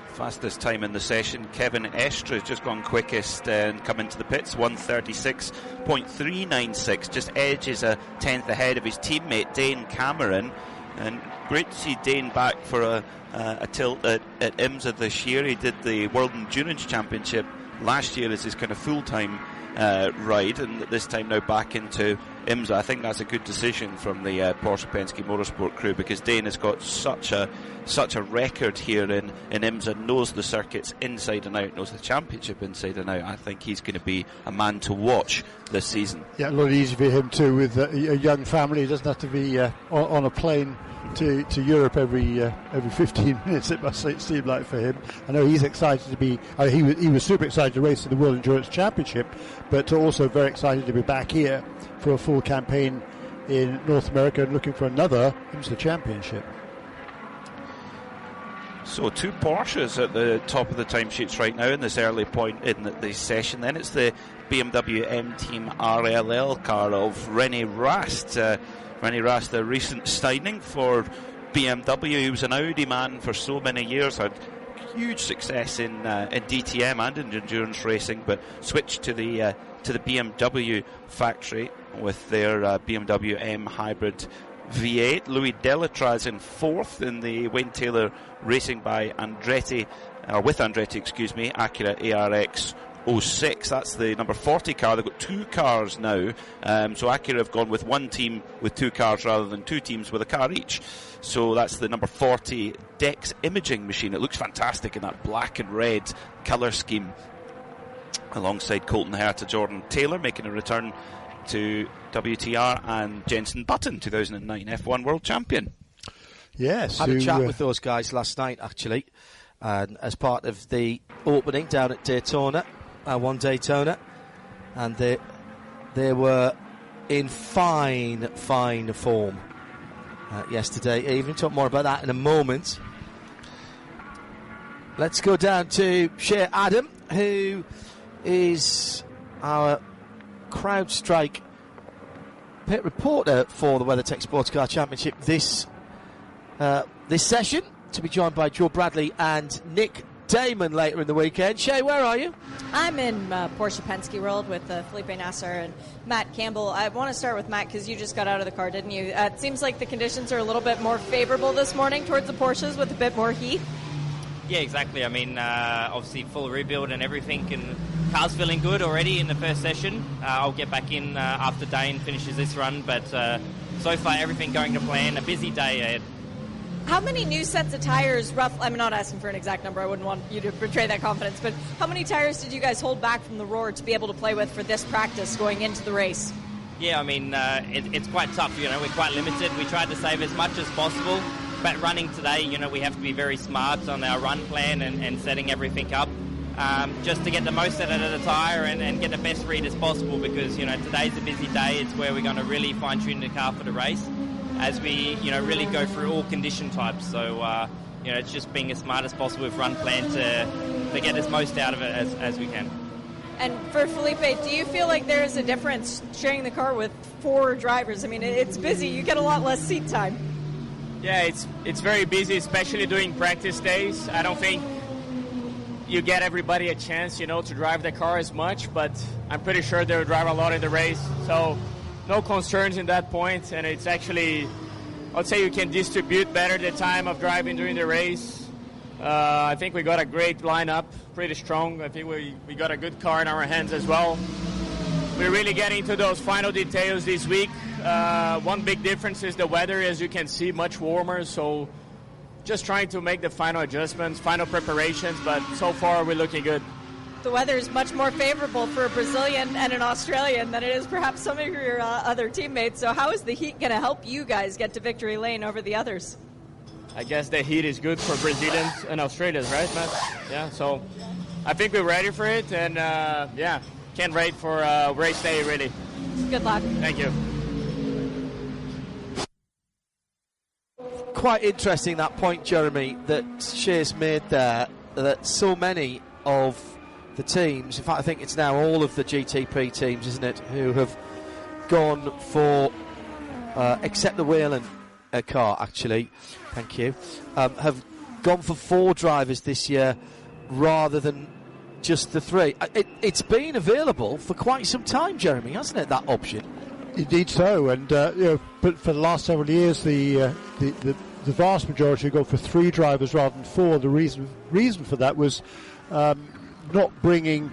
Fastest time in the session, Kevin Estra has just gone quickest and come into the pits, 1:36.396, just edges a tenth ahead of his teammate Dane Cameron. And great to see Dane back for a tilt at IMSA this year. He did the World Endurance Championship last year as his kind of full-time ride, and this time now back into IMSA. I think that's a good decision from the Porsche Penske Motorsport crew, because Dane has got such a record here in IMSA, knows the circuits inside and out, knows the championship inside and out. I think he's going to be a man to watch this season. Yeah, a lot easier for him too, with a young family. He doesn't have to be on a plane to Europe every 15 minutes, it must seem like, for him. I know he's excited to be, he was super excited to race in the World Endurance Championship, but also very excited to be back here for a full campaign in North America and looking for another IMSA Championship. So 2 Porsches at the top of the timesheets right now in this early point in the session. Then it's the BMW M Team RLL car of René Rast. René Rast, a recent signing for BMW. He was an Audi man for so many years, had huge success in DTM and in endurance racing, but switched to the BMW factory with their BMW M Hybrid V8. Louis Delatraz in 4th in the Wayne Taylor Racing by Andretti, with Andretti, Acura ARX 06. That's the number 40 car. They've got 2 cars now, so Acura have gone with one team with 2 cars rather than 2 teams with a car each. So that's the number 40 Dex imaging machine. It looks fantastic in that black and red colour scheme, alongside Colton Herta, Jordan Taylor making a return to WTR, and Jenson Button, 2009 F1 World Champion. Yes, had a chat with those guys last night, actually, as part of the opening down at Daytona. Won Daytona, and they were in fine form yesterday. Even talk more about that in a moment. Let's go down to Shea Adam, who is our CrowdStrike pit reporter for the WeatherTech Sports Car Championship this session, to be joined by Joe Bradley and Nick Damon later in the weekend. Shay, where are you? I'm in Porsche Penske World with Felipe Nasser and Matt Campbell. I want to start with Matt because you just got out of the car, didn't you? It seems like the conditions are a little bit more favorable this morning towards the Porsches with a bit more heat. Yeah, exactly. I mean, obviously full rebuild and everything, and car's feeling good already in the first session. I'll get back in after Dane finishes this run, but so far everything going to plan. A busy day ahead. How many new sets of tires, I'm not asking for an exact number, I wouldn't want you to betray that confidence, but how many tires did you guys hold back from the Roar to be able to play with for this practice going into the race? Yeah, I mean, it's quite tough, we're quite limited. We tried to save as much as possible, but running today, we have to be very smart on our run plan and setting everything up just to get the most out of the tyre and get the best read as possible, because, today's a busy day. It's where we're going to really fine-tune the car for the race as we, really go through all condition types. So, it's just being as smart as possible with run plan to get as most out of it as we can. And for Felipe, do you feel like there is a difference sharing the car with 4 drivers? I mean, it's busy. You get a lot less seat time. Yeah, it's very busy, especially during practice days. I don't think you get everybody a chance, to drive the car as much, but I'm pretty sure they'll drive a lot in the race. So no concerns in that point, and it's actually, I'd say you can distribute better the time of driving during the race. I think we got a great lineup, pretty strong. I think we got a good car in our hands as well. We're really getting into those final details this week. One big difference is the weather, as you can see, much warmer. So just trying to make the final adjustments, final preparations, but so far we're looking good. The weather is much more favorable for a Brazilian and an Australian than it is perhaps some of your other teammates. So how is the heat going to help you guys get to victory lane over the others? I guess the heat is good for Brazilians and Australians, right, Matt? Yeah, so I think we're ready for it, and can't wait for race day, really. Good luck. Thank you. Quite interesting, that point, Jeremy, that Shea's made there, that so many of the teams, in fact I think it's now all of the GTP teams, isn't it, who have gone for, except the Whelen car actually, thank you, have gone for 4 drivers this year rather than just the 3. It's been available for quite some time, Jeremy, hasn't it, that option? Indeed so, and but for the last several years the vast majority go for 3 drivers rather than 4. The reason for that was not bringing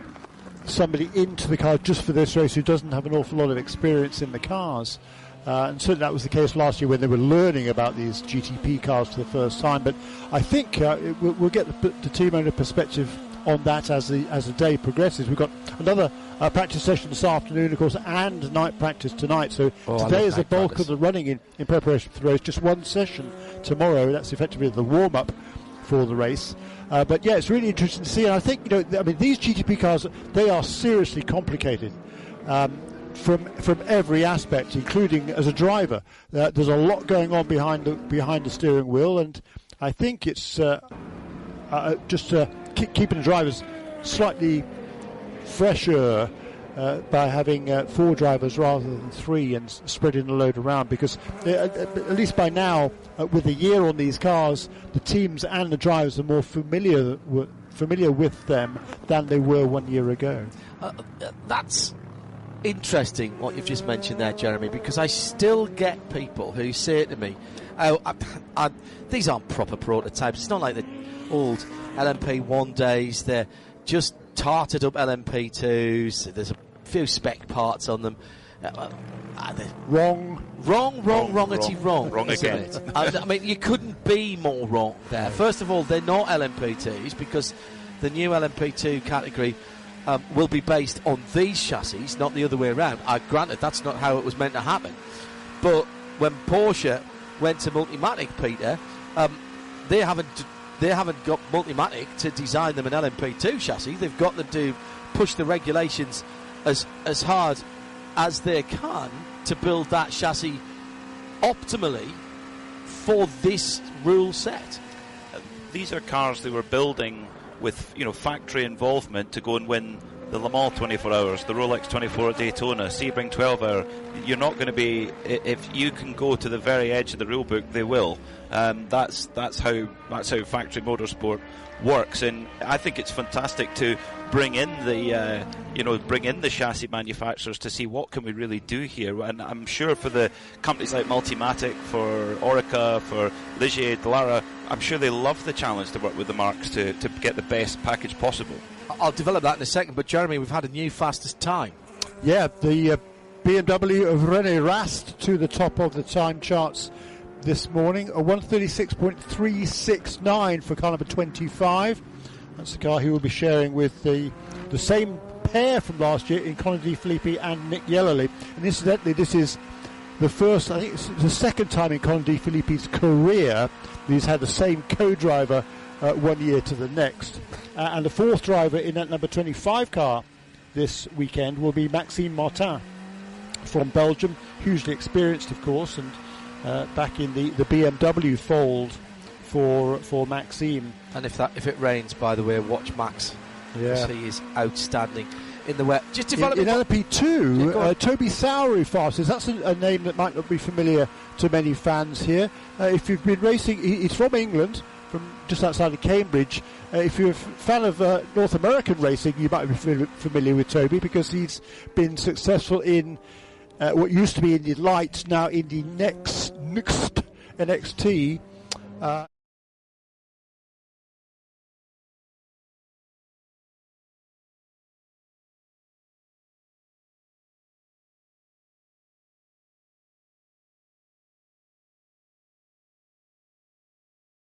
somebody into the car just for this race who doesn't have an awful lot of experience in the cars. And certainly that was the case last year when they were learning about these GTP cars for the first time. But I think we'll get the team owner perspective on that as the day progresses. We've got another practice session this afternoon, of course, and night practice tonight. So today is the bulk of the running in preparation for the race. Just one session tomorrow. That's effectively the warm-up for the race. But yeah, it's really interesting to see. And I think, these GTP cars, they are seriously complicated. From every aspect, including as a driver. There's a lot going on behind the steering wheel, and I think it's just keeping the drivers slightly fresher by having 4 drivers rather than 3 and spreading the load around, because at least by now, with a year on these cars, the teams and the drivers are more familiar with them than they were 1 year ago. That's interesting what you've just mentioned there, Jeremy, because I still get people who say to me, these aren't proper prototypes. It's not like the old LMP1 days. They're just tarted up LMP2s. There's a few spec parts on them. Wrong again. I mean, you couldn't be more wrong there. First of all, they're not LMP2s, because the new LMP2 category will be based on these chassis, not the other way around. Granted, that's not how it was meant to happen. But when Porsche went to Multimatic, Peter, they haven't got Multimatic to design them an LMP2 chassis. They've got them to push the regulations as hard as they can to build that chassis optimally for this rule set. These are cars they were building with factory involvement to go and win the Le Mans 24 hours, the Rolex 24 at Daytona, Sebring 12 hour. You're not going to be, if you can go to the very edge of the rule book, they will. That's how factory motorsport works, and I think it's fantastic to bring in the chassis manufacturers to see what can we really do here. And I'm sure for the companies like Multimatic, for Orica, for Ligier, Dallara, I'm sure they love the challenge to work with the marques to get the best package possible. I'll develop that in a second, but Jeremy, we've had a new fastest time. Yeah, the BMW of René Rast to the top of the time charts this morning. A 136.369 for car number 25. That's the car he will be sharing with the same pair from last year in Conor De Filippi and Nick Yellerly. And incidentally, this is the first, I think it's the second time in Conor De Filippi's career that he's had the same co-driver 1 year to the next. And the fourth driver in that number 25 car this weekend will be Maxime Martin from Belgium, hugely experienced, of course, and back in the BMW fold for Maxime. And if it rains, by the way, watch Max. Yeah, he is outstanding in the wet. Just in LP2, Toby Sowery fastest. That's a name that might not be familiar to many fans here. If you've been racing, he's from England, from just outside of Cambridge. If you're a fan of North American racing, you might be familiar with Toby because he's been successful in what used to be Indy Lights, now Indy Next NXT.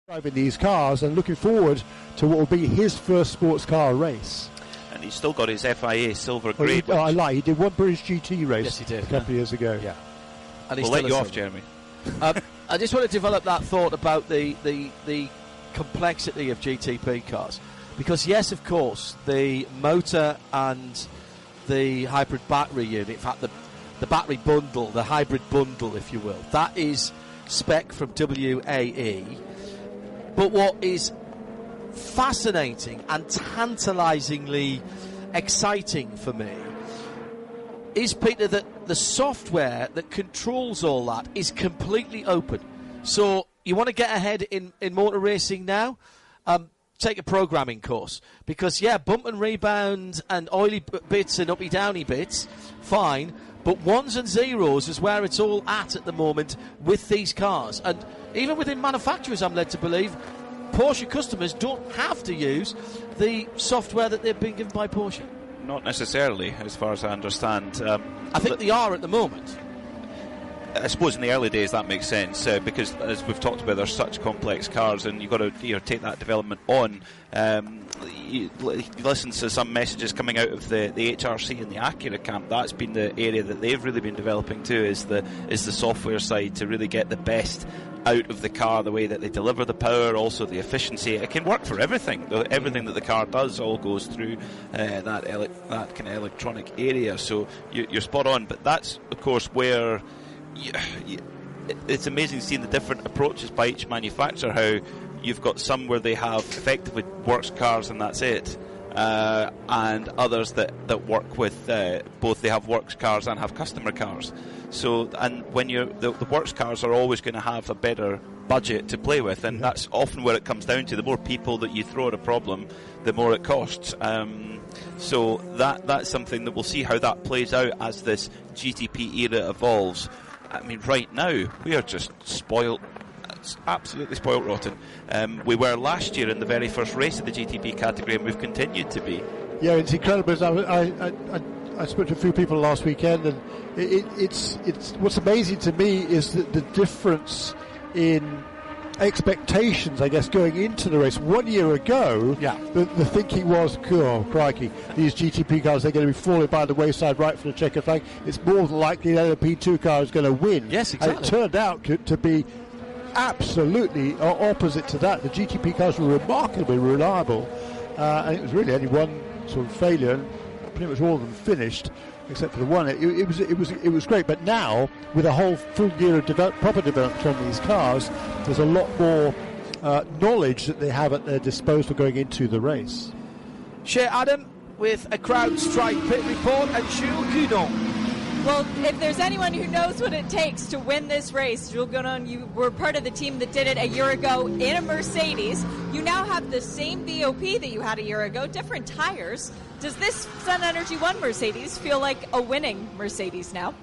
Driving these cars and looking forward to what will be his first sports car race. And he's still got his FIA silver grade. I lie, he did one British GT race. Yes, he did, a couple of years ago. Yeah. And we'll let you off, Jeremy. I just want to develop that thought about the complexity of GTP cars. Because, yes, of course, the motor and the hybrid battery unit, in fact, the battery bundle, the hybrid bundle, if you will, that is spec from WAE. But what is fascinating and tantalisingly exciting for me is, Peter, that the software that controls all that is completely open. So you want to get ahead in motor racing now? Take a programming course. Because, yeah, bump and rebound and oily bits and uppy-downy bits, fine. But ones and zeros is where it's all at the moment with these cars. And even within manufacturers, I'm led to believe, Porsche customers don't have to use the software that they've been given by Porsche. Not necessarily, as far as I understand. I think they are at the moment. I suppose in the early days that makes sense because, as we've talked about, they're such complex cars, and you've got to take that development on. You listen to some messages coming out of the HRC and the Acura camp. That's been the area that they've really been developing too. Is the software side to really get the best out of the car, the way that they deliver the power, also the efficiency. It can work for everything. Everything that the car does all goes through that kind of electronic area. So you're spot on. But that's, of course, where it's amazing seeing the different approaches by each manufacturer. How you've got some where they have effectively works cars and that's it, and others that work with both. They have works cars and have customer cars. So, and when the works cars are always going to have a better budget to play with, and that's often where it comes down to. The more people that you throw at a problem, the more it costs. So that's something that we'll see how that plays out as this GTP era evolves. I mean, right now we are just spoiled. It's absolutely spoiled rotten. We were last year in the very first race of the GTP category, and we've continued to be. Yeah, it's incredible. I spoke to a few people last weekend, and it's what's amazing to me is the difference in expectations, I guess, going into the race. 1 year ago, the thinking was, oh, crikey, these GTP cars, they're going to be falling by the wayside right from the checkered flag. It's more than likely that a P2 car is going to win. Yes, exactly. And it turned out to be absolutely opposite to that. The GTP cars were remarkably reliable, and it was really only one sort of failure, and pretty much all of them finished except for the one. It was great. But now, with a whole full year of proper development on these cars, there's a lot more knowledge that they have at their disposal going into the race. Shea Adam with a CrowdStrike pit report and Jules Goudon. Well, if there's anyone who knows what it takes to win this race, Jules Goudon, you were part of the team that did it a year ago in a Mercedes. You now have the same BOP that you had a year ago, different tires. Does this Sun Energy 1 Mercedes feel like a winning Mercedes now?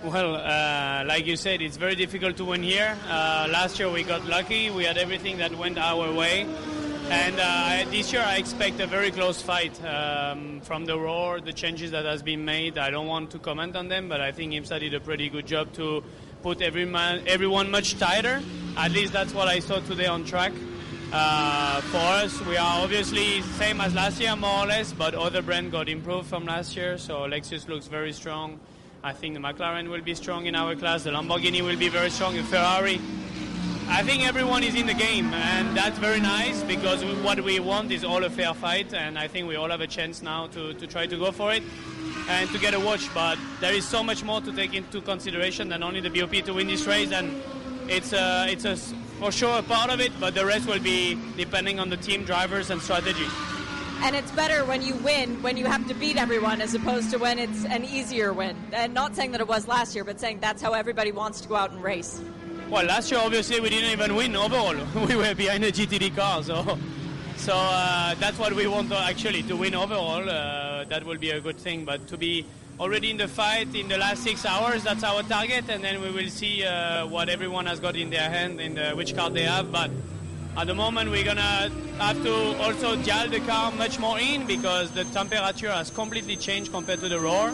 Well, like you said, it's very difficult to win here. Last year we got lucky. We had everything that went our way. And this year I expect a very close fight. From the roar, the changes that has been made, I don't want to comment on them, but I think IMSA did a pretty good job to put everyone much tighter. At least that's what I saw today on track. For us, we are obviously same as last year, more or less, but other brand got improved from last year, so Lexus looks very strong. I think the McLaren will be strong in our class, the Lamborghini will be very strong, the Ferrari. I think everyone is in the game, and that's very nice, because what we want is all a fair fight, and I think we all have a chance now to try to go for it and to get a watch. But there is so much more to take into consideration than only the BOP to win this race, and it's for sure a part of it, but the rest will be depending on the team, drivers and strategy. And it's better when you win, when you have to beat everyone, as opposed to when it's an easier win. And not saying that it was last year, but saying that's how everybody wants to go out and race. Well, last year obviously we didn't even win overall. We were behind the GTD car, so that's what we want actually, to win overall. That will be a good thing, but to be already in the fight in the last 6 hours, that's our target, and then we will see what everyone has got in their hand and which car they have. But at the moment we're gonna have to also dial the car much more in, because the temperature has completely changed compared to the roar,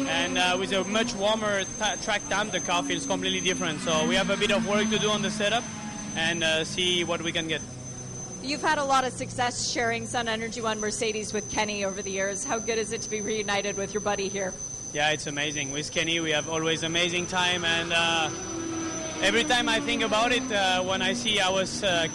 and with a much warmer track time the car feels completely different. So we have a bit of work to do on the setup and see what we can get. You've had a lot of success sharing Sun Energy One Mercedes with Kenny over the years. How good is it to be reunited with your buddy here? Yeah, it's amazing. With Kenny we have always amazing time, and every time I think about it, when I see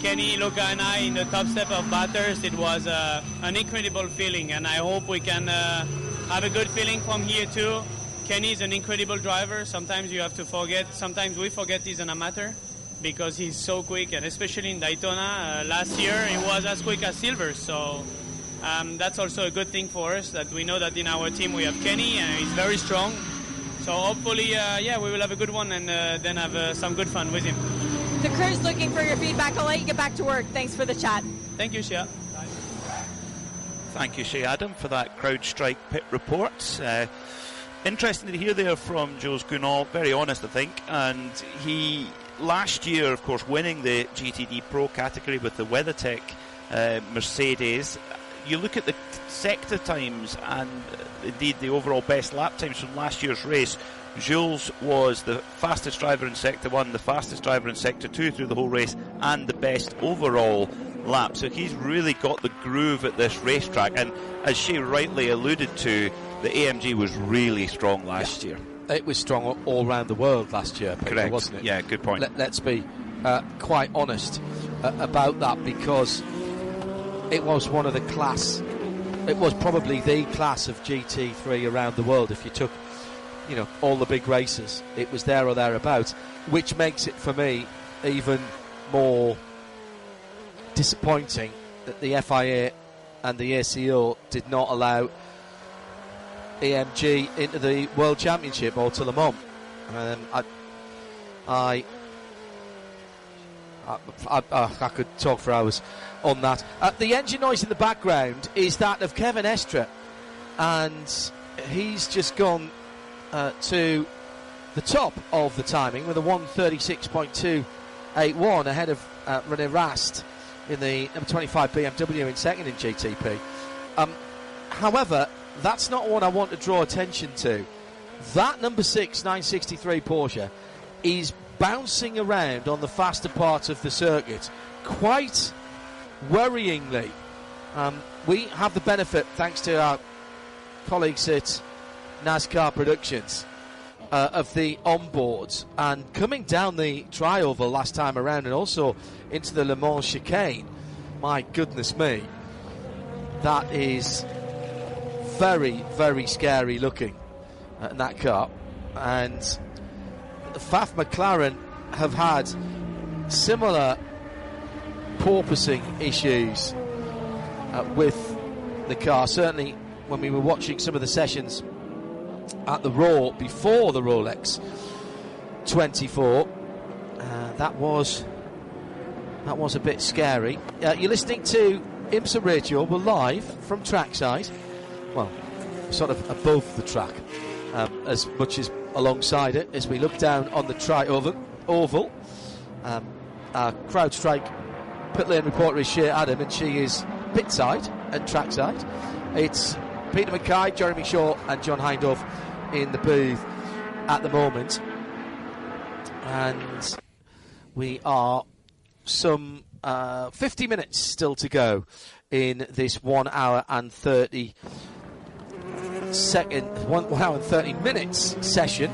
Kenny, Luca and I in the top step of Bathurst, it was an incredible feeling, and I hope we can have a good feeling from here too. Kenny is an incredible driver. Sometimes you have to forget, sometimes we forget he's an amateur, because he's so quick, and especially in Daytona last year he was as quick as Silver, so that's also a good thing for us, that we know that in our team we have Kenny and he's very strong. So hopefully, we will have a good one, and then have some good fun with him. The crew's looking for your feedback. I'll let you get back to work. Thanks for the chat. Thank you, Shea. Thank you, Shea Adam, for that CrowdStrike pit report. Interesting to hear there from Jules Gounod. Very honest, I think. And he, last year, of course, winning the GTD Pro category with the WeatherTech Mercedes. You look at the sector times and indeed the overall best lap times from last year's race. Jules was the fastest driver in Sector 1, the fastest driver in Sector 2 through the whole race, and the best overall lap. So he's really got the groove at this racetrack. And as she rightly alluded to, the AMG was really strong last year. It was strong all around the world last year, Peter, correct, wasn't it? Yeah, good point. Let's be quite honest about that, because it was one of the class. It was probably the class of GT3 around the world. If you took, all the big races, it was there or thereabouts, which makes it for me even more disappointing that the FIA and the ACO did not allow AMG into the World Championship or to Le Mans. I could talk for hours on that. The engine noise in the background is that of Kevin Estre, and he's just gone to the top of the timing with a 1:36.281 ahead of René Rast in the number 25 BMW in second in GTP. However, that's not what I want to draw attention to. That number 6 963 Porsche is bouncing around on the faster part of the circuit quite worryingly. We have the benefit, thanks to our colleagues at NASCAR Productions, of the onboards, and coming down the tri-oval last time around and also into the Le Mans chicane, my goodness me, that is very, very scary looking in that car. And the Faf McLaren have had similar porpoising issues with the car. Certainly when we were watching some of the sessions at the Raw before the Rolex 24, that was a bit scary. You're listening to IMSA Radio. We're live from trackside, well, sort of above the track, as much as alongside it, as we look down on the tri-oval. Our CrowdStrike pit lane reporter is Shea Adam, and she is pit side and track side. It's Peter Mackay, Jeremy Shaw and John Hindhaugh in the booth at the moment. And we are some 50 minutes still to go in this 1 hour and 30 minutes session,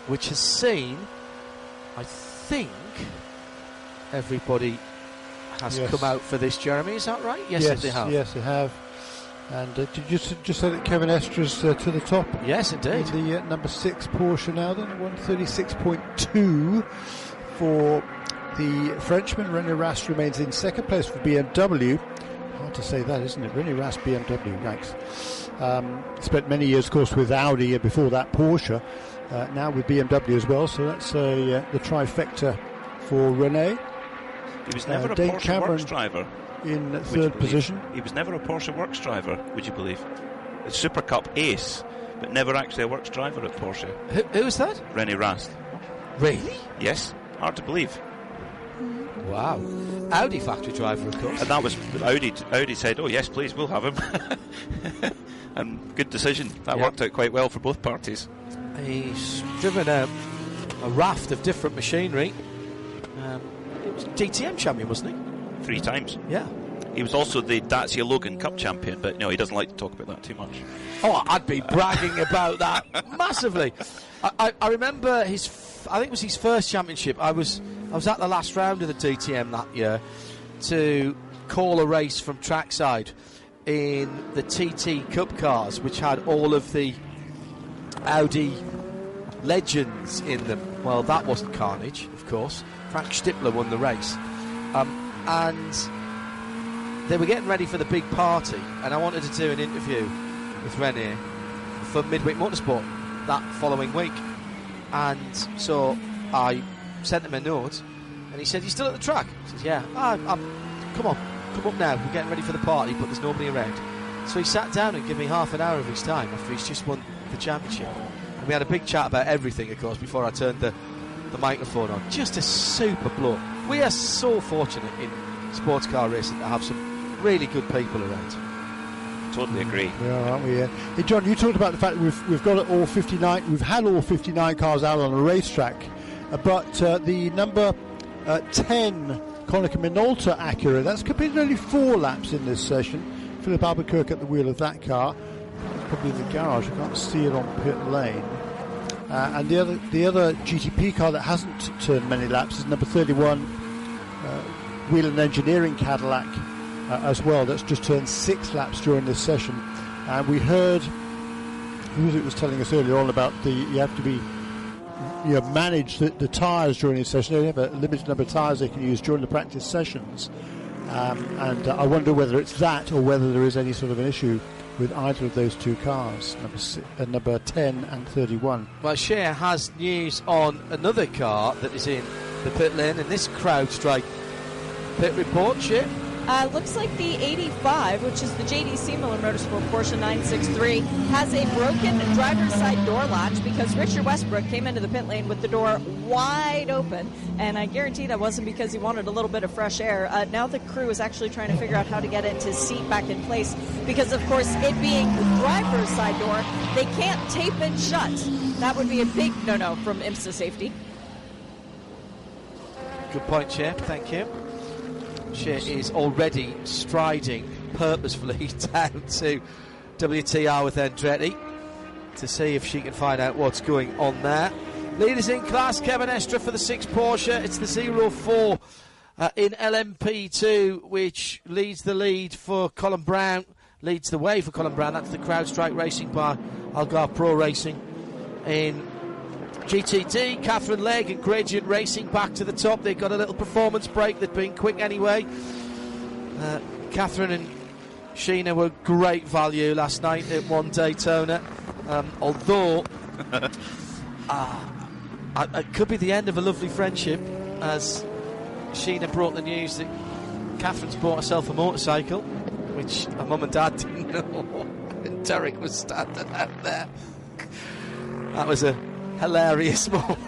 which has seen, I think, everybody has come out for this, Jeremy, is that right? Yes, they have. Yes, they have. And did you just say that Kevin Estra's to the top? Yes, indeed. In the number 6 Porsche now then, 136.2 for the Frenchman. René Rast remains in second place for BMW. Hard to say that, isn't it? René Rast, BMW, ranks. Spent many years, of course, with Audi, before that Porsche. Now with BMW as well, so that's the trifecta for René. He was never a Dane Porsche Cameron Works driver. In third position. He was never a Porsche Works driver, would you believe? A Super Cup ace, but never actually a Works driver at Porsche. Who was that? René Rast. Really? Yes, hard to believe. Wow. Audi factory driver, of course. And that was Audi said, oh yes, please, we'll have him. And good decision. That worked out quite well for both parties. He's driven a raft of different machinery. He was DTM champion, wasn't he? 3 times. Yeah. He was also the Dacia Logan Cup champion, but no, he doesn't like to talk about that too much. Oh, I'd be bragging about that massively. I remember I think it was his first championship. I was at the last round of the DTM that year to call a race from trackside in the TT Cup cars, which had all of the Audi legends in them. Well, that wasn't carnage, of course. Frank Stippler won the race. And they were getting ready for the big party, and I wanted to do an interview with René for Midweek Motorsport that following week. And so I sent him a note, and he said, "You still at the track?" I said, "Yeah." Come up now, we're getting ready for the party, but there's nobody around. So he sat down and gave me half an hour of his time after he's just won the championship. And we had a big chat about everything, of course, before I turned the microphone on. Just a super bloke. We are so fortunate in sports car racing to have some really good people around. Totally agree. We are, aren't we? Hey, John, you talked about the fact that we've got all 59. We've had all 59 cars out on a racetrack, but the number 10 Konica Minolta Acura, that's completed only 4 laps in this session. Philip Albuquerque at the wheel of that car. It's probably in the garage. I can't see it on pit lane. And the other GTP car that hasn't turned many laps is number 31 Whelen Engineering Cadillac as well. That's just turned 6 laps during this session. And we heard who was telling us earlier on about you have to be manage the tyres during this session. They have a limited number of tyres they can use during the practice sessions. And I wonder whether it's that or whether there is any sort of an issue with either of those 2 cars, number 10 and 31. Well, Shea has news on another car that is in the pit lane in this CrowdStrike pit report. Shea? Looks like the 85, which is the JDC Miller Motorsport Porsche 963, has a broken driver's side door latch because Richard Westbrook came into the pit lane with the door wide open, and I guarantee that wasn't because he wanted a little bit of fresh air. Now the crew is actually trying to figure out how to get his seat back in place because, of course, it being the driver's side door, they can't tape it shut. That would be a big no-no from IMSA safety. Good point, Shea. Thank you. Shea is already striding purposefully down to WTR with Andretti to see if she can find out what's going on there. Leaders in class, Kevin Estra for the 6 Porsche. It's the 04 in LMP2, which leads the way for Colin Brown. That's the CrowdStrike Racing by Algarve Pro Racing. In GTD, Catherine Legg and Gradient Racing back to the top. They got a little performance break. They'd been quick anyway. Catherine and Sheena were great value last night at one Daytona. Although it could be the end of a lovely friendship, as Sheena brought the news that Catherine's bought herself a motorcycle, which her mum and dad didn't know, and Derek was standing out there. That was a hilarious moment.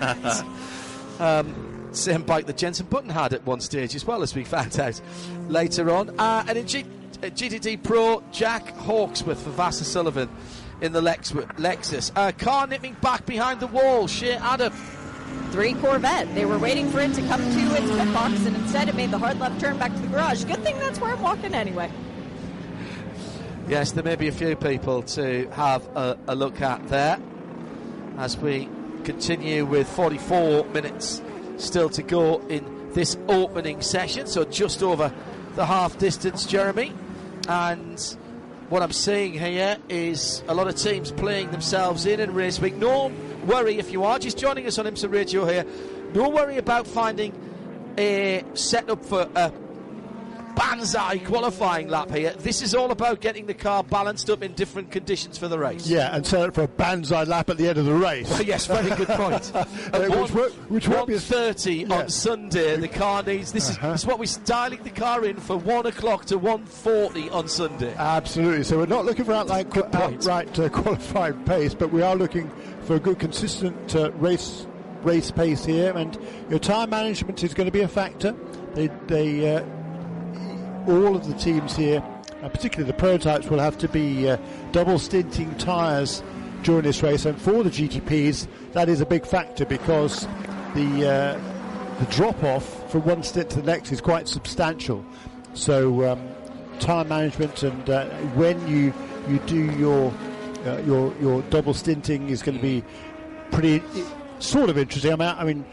same bike that Jenson Button had at one stage as well, as we found out later on. And in GTD Pro, Jack Hawksworth for Vassar Sullivan in the Lexus. Car nipping back behind the wall, Shea Adam. 3 Corvette. They were waiting for it to come to its pit box, and instead it made the hard left turn back to the garage. Good thing that's where I'm walking anyway. Yes, there may be a few people to have a look at there as we continue with 44 minutes still to go in this opening session, so just over the half distance, Jeremy. And what I'm seeing here is a lot of teams playing themselves in race week. No worry if you are just joining us on IMSA Radio here. No worry about finding a setup for a banzai qualifying lap here. This is all about getting the car balanced up in different conditions for the race. Yeah, and set up for a banzai lap at the end of the race. Well, yes, very good point. which won't be 1:30 on Sunday. The car needs this is what we're styling the car in for 1 o'clock to 1:40 on Sunday. Absolutely. So we're not looking for outright qualifying pace, but we are looking for a good, consistent race pace here. And your time management is going to be a factor. All of the teams here, particularly the prototypes, will have to be double stinting tyres during this race, and for the GTPs that is a big factor because the drop off from one stint to the next is quite substantial. So time management and when you do your double stinting is going to be pretty sort of interesting. I mean,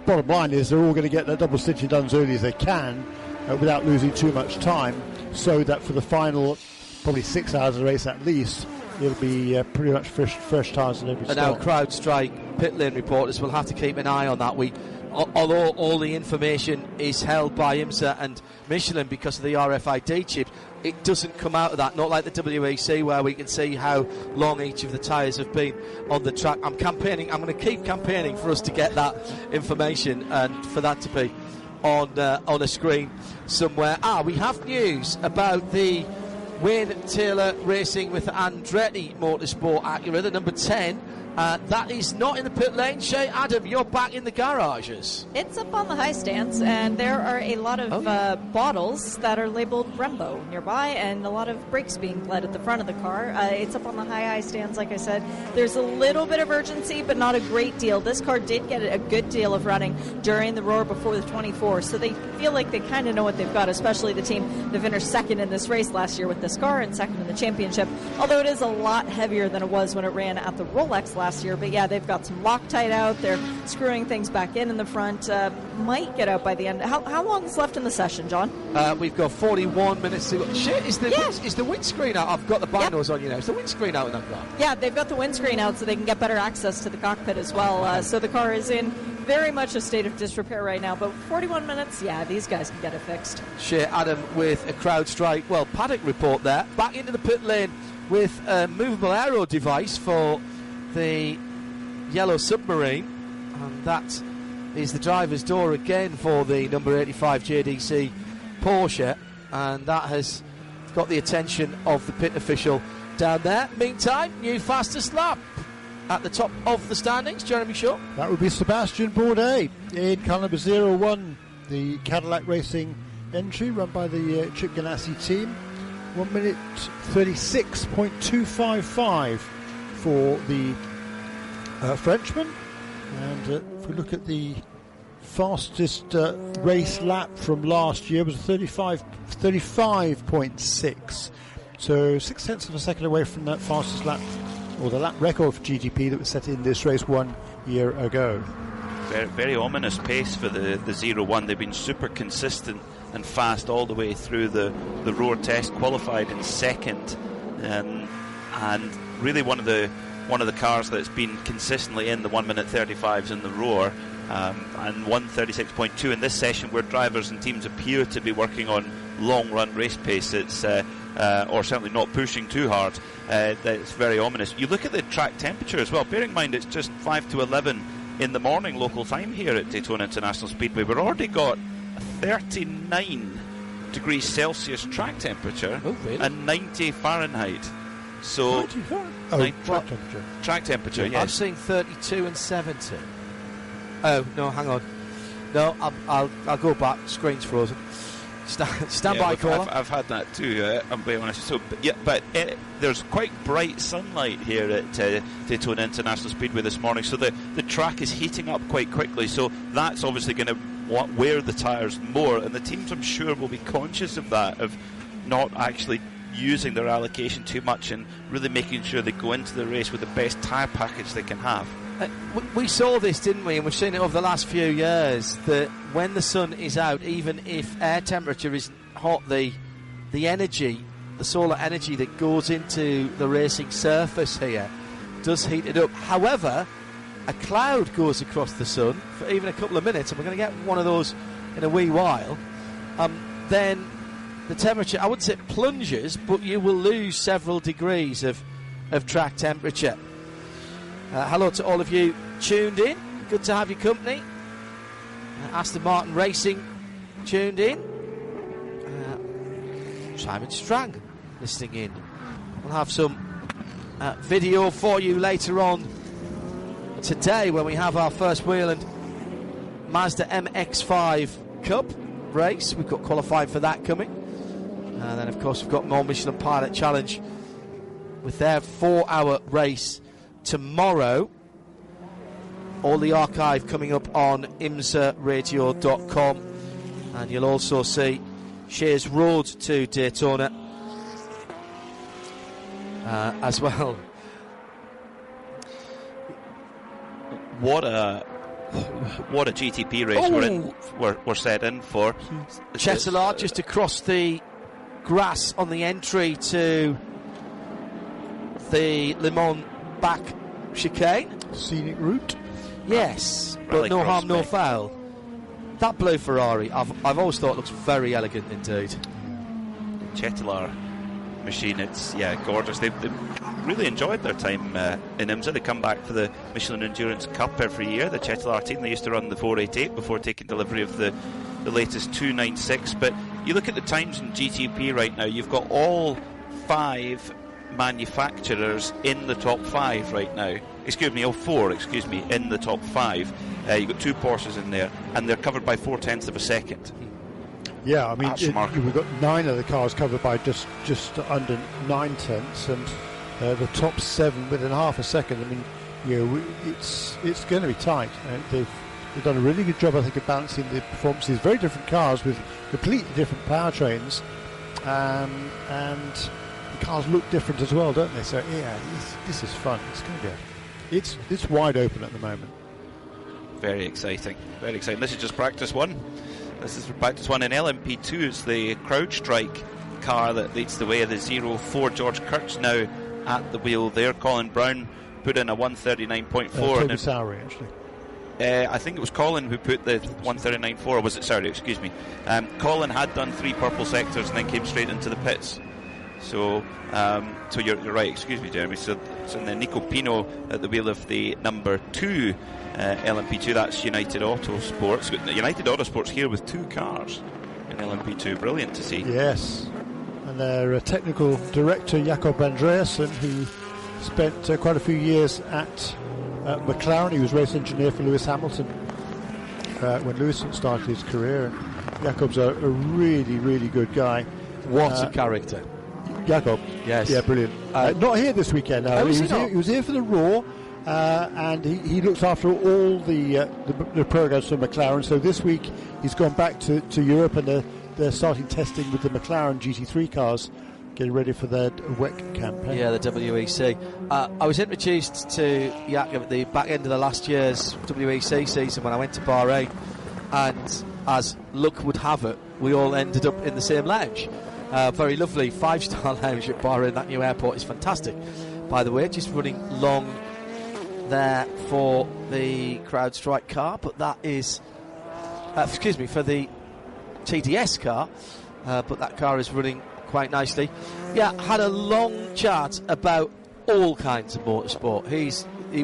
bottom line is they're all going to get their double stinting done as early as they can. Without losing too much time, so that for the final probably 6 hours of the race at least, it'll be pretty much fresh tyres at every stop. And our CrowdStrike pit lane reporters will have to keep an eye on that. Although all the information is held by IMSA and Michelin because of the RFID chip, it doesn't come out of that, not like the WEC where we can see how long each of the tyres have been on the track. I'm going to keep campaigning for us to get that information and for that to be on a screen somewhere. We have news about the Wayne Taylor Racing with Andretti Motorsport Acura, the number 10. That is not in the pit lane. Shea Adam, you're back in the garages. It's up on the high stands, and there are a lot of bottles that are labeled Brembo nearby, and a lot of brakes being bled at the front of the car. It's up on the high stands, like I said. There's a little bit of urgency, but not a great deal. This car did get a good deal of running during the roar before the 24, so they feel like they kind of know what they've got, especially the team that finished second in this race last year with this car and second in the championship, although it is a lot heavier than it was when it ran at the Rolex last year. But yeah, they've got some Loctite out. They're screwing things back in the front. Might get out by the end. How long is left in the session, John? We've got 41 minutes to go. Shit, is the windscreen out? I've got the binos on you now. Is the windscreen out in that car? Yeah, they've got the windscreen out so they can get better access to the cockpit as well. So the car is in very much a state of disrepair right now. But 41 minutes, yeah, these guys can get it fixed. Shea Adam with a CrowdStrike, paddock report there. Back into the pit lane with a movable aero device for the yellow submarine, and that is the driver's door again for the number 85 JDC Porsche, and that has got the attention of the pit official down there. Meantime, new fastest lap at the top of the standings, Jeremy Shaw. That would be Sebastian Bourdais in car number 01, the Cadillac Racing entry run by the Chip Ganassi team. 1 minute 36.255 for the Frenchman. And if we look at the fastest race lap from last year, was 35.6. So 6 tenths of a second away from that fastest lap, or the lap record for GTP that was set in this race 1 year ago. Very, very ominous pace for the 01. They've been super consistent and fast all the way through the Roar test, qualified in second, and really one of the cars that's been consistently in the 1 minute 35s in the Roar, and 1:36.2 in this session, where drivers and teams appear to be working on long run race pace. It's or certainly not pushing too hard. That's very ominous. You look at the track temperature as well, bearing in mind it's just 5 to 11 in the morning local time here at Daytona International Speedway. We've already got a 39 degrees Celsius track temperature, and 90 Fahrenheit. So track temperature. Yes. I'm seeing 32 and 70. Oh no, hang on. No, I'll go back. Screen's frozen. Stand by, caller. I've had that too. I'm being honest. So, but there's quite bright sunlight here at Daytona International Speedway this morning, so the track is heating up quite quickly. So that's obviously going to wear the tyres more, and the teams, I'm sure, will be conscious of that, of not actually using their allocation too much and really making sure they go into the race with the best tyre package they can have. We saw this, didn't we? And we've seen it over the last few years, that when the sun is out, even if air temperature isn't hot, the energy, the solar energy that goes into the racing surface here does heat it up. However, a cloud goes across the sun for even a couple of minutes, and we're going to get one of those in a wee while, then the temperature, I wouldn't say it plunges, but you will lose several degrees of track temperature. Hello to all of you tuned in. Good to have your company. Aston Martin Racing tuned in. Simon Strang listening in. We'll have some video for you later on today when we have our first wheel and Mazda MX-5 Cup race. We've got qualifying for that coming. And then, of course, we've got more Michelin Pilot Challenge with their 4-hour race tomorrow. All the archive coming up on IMSARadio.com, and you'll also see Shears Road to Daytona as well. What a GTP race we're set in for. Chetelaar just across the grass on the entry to the Le Mans back chicane. Scenic route. Yes, but no harm, no foul. That blue Ferrari, I've always thought looks very elegant indeed. Chetelaar machine, it's gorgeous. They've really enjoyed their time in IMSA. They come back for the Michelin Endurance Cup every year. The Chetelaar team, they used to run the 488 before taking delivery of the latest 296. But you look at the times in GTP right now, you've got all 5 manufacturers in the top 5 right now. All 4 in the top 5. You've got 2 Porsches in there, and they're covered by 0.4 of a second. Yeah, I mean, we've got 9 of the cars covered by just under 0.9, and the top 7 within half a second. I mean, it's going to be tight. They've done a really good job, I think, of balancing the performances. Very different cars with completely different powertrains, and the cars look different as well, don't they? So yeah, this is fun. It's going to be it's wide open at the moment. Very exciting, very exciting. This is just practice 1. This is for practice 1 in LMP2. It's the CrowdStrike car that leads the way. The 04 George Kurtz now at the wheel there. Colin Brown put in a 139.4. Toby Sowery, actually. I think it was Colin who put the 139.4, or was it Sowery? Excuse me. Colin had done 3 purple sectors and then came straight into the pits. So you're right. Excuse me, Jeremy. So then Nico Pino at the wheel of the number 2 LMP2. That's United Autosports. United Autosports here with 2 cars in LMP2. Brilliant to see. Yes, and their technical director Jakob Andreasen, who spent quite a few years at McLaren. He was race engineer for Lewis Hamilton when Lewis started his career. And Jakob's a really, really good guy. What a character. Jakob. Yes. Yeah, brilliant. Not here this weekend. He was here for the Raw, and he looks after all the programs for McLaren. So this week he's gone back to Europe, and they're starting testing with the McLaren GT3 cars, getting ready for their WEC campaign. Yeah, the WEC. I was introduced to Jakob at the back end of the last year's WEC season when I went to Bahrain, and as luck would have it, we all ended up in the same lounge. Very lovely 5-star lounge at Bahrain. That new airport is fantastic, by the way. Just running long there for the CrowdStrike car, but that is for the TDS car, but that car is running quite nicely. Yeah, had a long chat about all kinds of motorsport.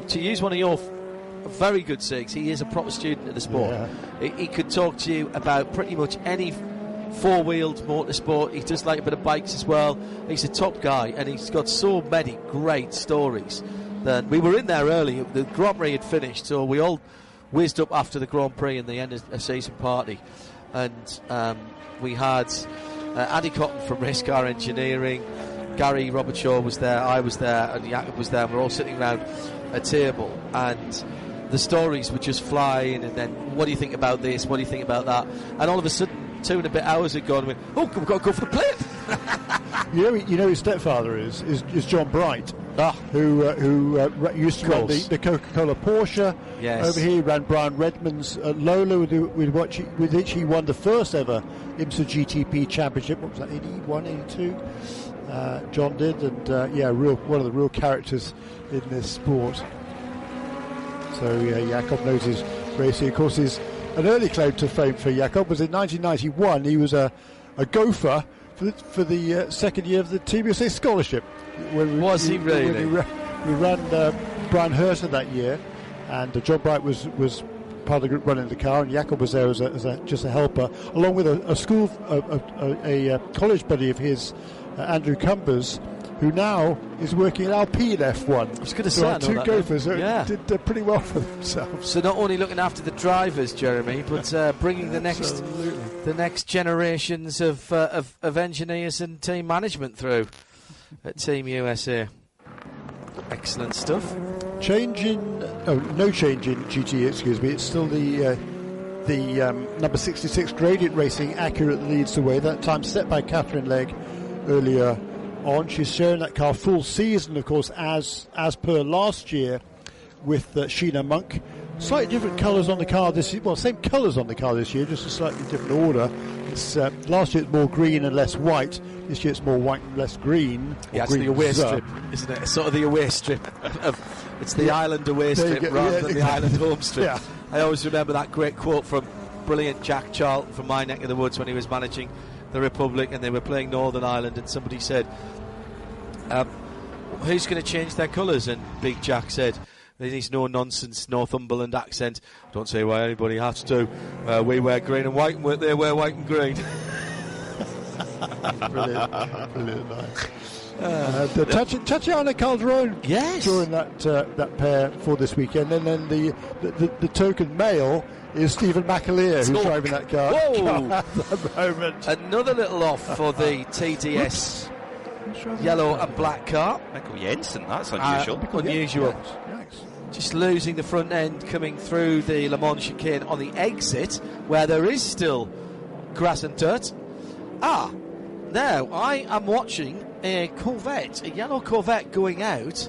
To use one of your very good sayings, he is a proper student of the sport. Yeah. He could talk to you about pretty much any 4-wheeled motorsport. He does like a bit of bikes as well. He's a top guy, and he's got so many great stories. Then we were in there early. The Grand Prix had finished, so we all whizzed up after the Grand Prix in the end of a season party, and we had Andy Cotton from Race Car Engineering, Gary Robertshaw was there, I was there, and Jakob was there, and we're all sitting around a table, and the stories were just flying, and then, what do you think about this, what do you think about that, and all of a sudden 2.5 hours had gone, and we went, oh, we've got to go for the plate. You know his stepfather is John Bright, who used to run the Coca-Cola Porsche. Yes. Over here he ran Brian Redmond's Lola, with which he won the first ever IMSA GTP championship. What was that, 81, 82? John did, and one of the real characters in this sport. So Jakob knows his racing. Of course, an early claim to fame for Jakob was in 1991. He was a gopher for the second year of the TBSA scholarship. Was he really? We ran Brian Herter that year, and John Bright was part of the group running the car, and Jakob was there as just a helper, along with a college buddy of his, Andrew Cumbers, who now is working at Alpine F1. I was going to say, two gophers did pretty well for themselves. So not only looking after the drivers, Jeremy, but bringing the next generations of engineers and team management through at Team USA. Excellent stuff. No change in GT, excuse me. It's still the number 66 Gradient Racing Acura that leads the way. That time set by Catherine Legg earlier on. She's sharing that car full season, of course, as per last year with Sheena Monk. Slightly different colours on the car this year. Well, same colours on the car this year, just a slightly different order. It's last year it's more green and less white. This year it's more white and less green. Yeah, it's the away strip, isn't it? It's sort of the away strip. It's the island away strip rather than the island home strip. Yeah. I always remember that great quote from brilliant Jack Charlton from my neck of the woods when he was managing the Republic and they were playing Northern Ireland, and somebody said, who's going to change their colours? And Big Jack said, there's no nonsense Northumberland accent. Don't say why anybody has to. We wear green and white, and they wear white and green. Brilliant. Nice. Tatiana Calderon during that pair for this weekend, and then the token male is Stephen McAleer, who's driving that car at the moment. Another little off for the TDS yellow and black car. Michael Jensen, that's unusual. Yes. Just losing the front end coming through the Le Mans chicane on the exit, where there is still grass and dirt. Now I am watching a yellow Corvette going out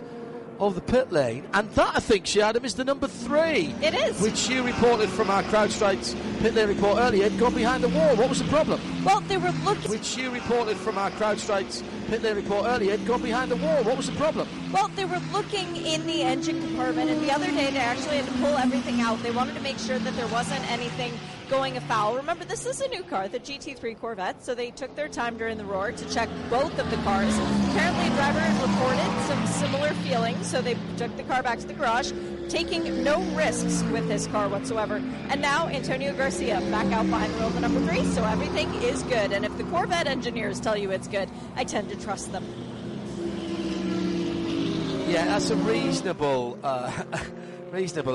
of the pit lane, and that, I think, Adam, is the number 3. It is. Which you reported from our CrowdStrikes pit lane report earlier had gone behind the wall. What was the problem? Well, they were looking... Which you reported from our CrowdStrikes pit lane report earlier had gone behind the wall. What was the problem? Well, they were looking in the engine compartment, and the other day they actually had to pull everything out. They wanted to make sure that there wasn't anything going afoul. Remember, this is a new car, the GT3 Corvette, so they took their time during the roar to check both of the cars. Apparently, the driver had reported some similar feelings, so they took the car back to the garage, taking no risks with this car whatsoever. And now Antonio Garcia back out behind the wheel of the number 3, so everything is good. And if the Corvette engineers tell you it's good, I tend to trust them. Yeah, that's a reasonable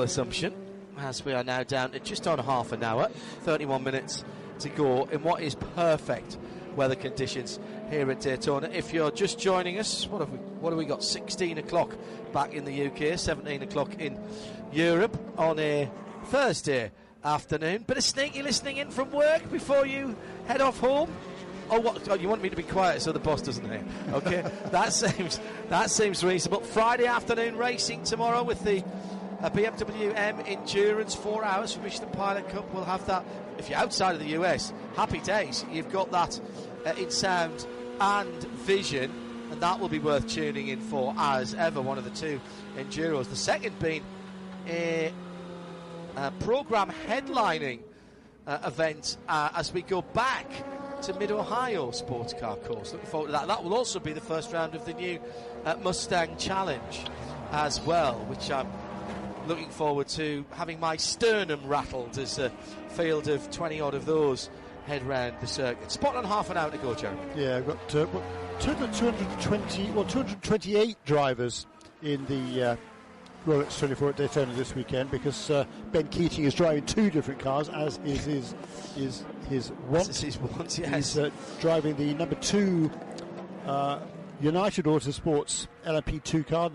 assumption, as we are now down to just on half an hour, 31 minutes to go in what is perfect weather conditions here at Daytona. If you're just joining us, what have we got? 16 o'clock back in the UK, 17 o'clock in Europe on a Thursday afternoon. Bit of sneaky listening in from work before you head off home. Oh, you want me to be quiet so the boss doesn't hear? Okay, that seems reasonable. Friday afternoon racing tomorrow with the BMW M Endurance, 4 hours for Michelin Pilot Cup. We'll have that. If you're outside of the US, happy days. You've got that in sound and vision, and that will be worth tuning in for as ever. One of the 2 Enduros. The second being a program headlining event as we go back to Mid-Ohio Sports Car Course. Looking forward to that. That will also be the first round of the new Mustang Challenge as well, which I'm looking forward to having my sternum rattled as a field of 20 odd of those head round the circuit. Spot on half an hour to go, Jeremy. Yeah, I've got 228 drivers in the Rolex 24 at Daytona this weekend, because Ben Keating is driving 2 different cars, as is his want. Yes. He's driving the number 2 United Autosports LMP2 car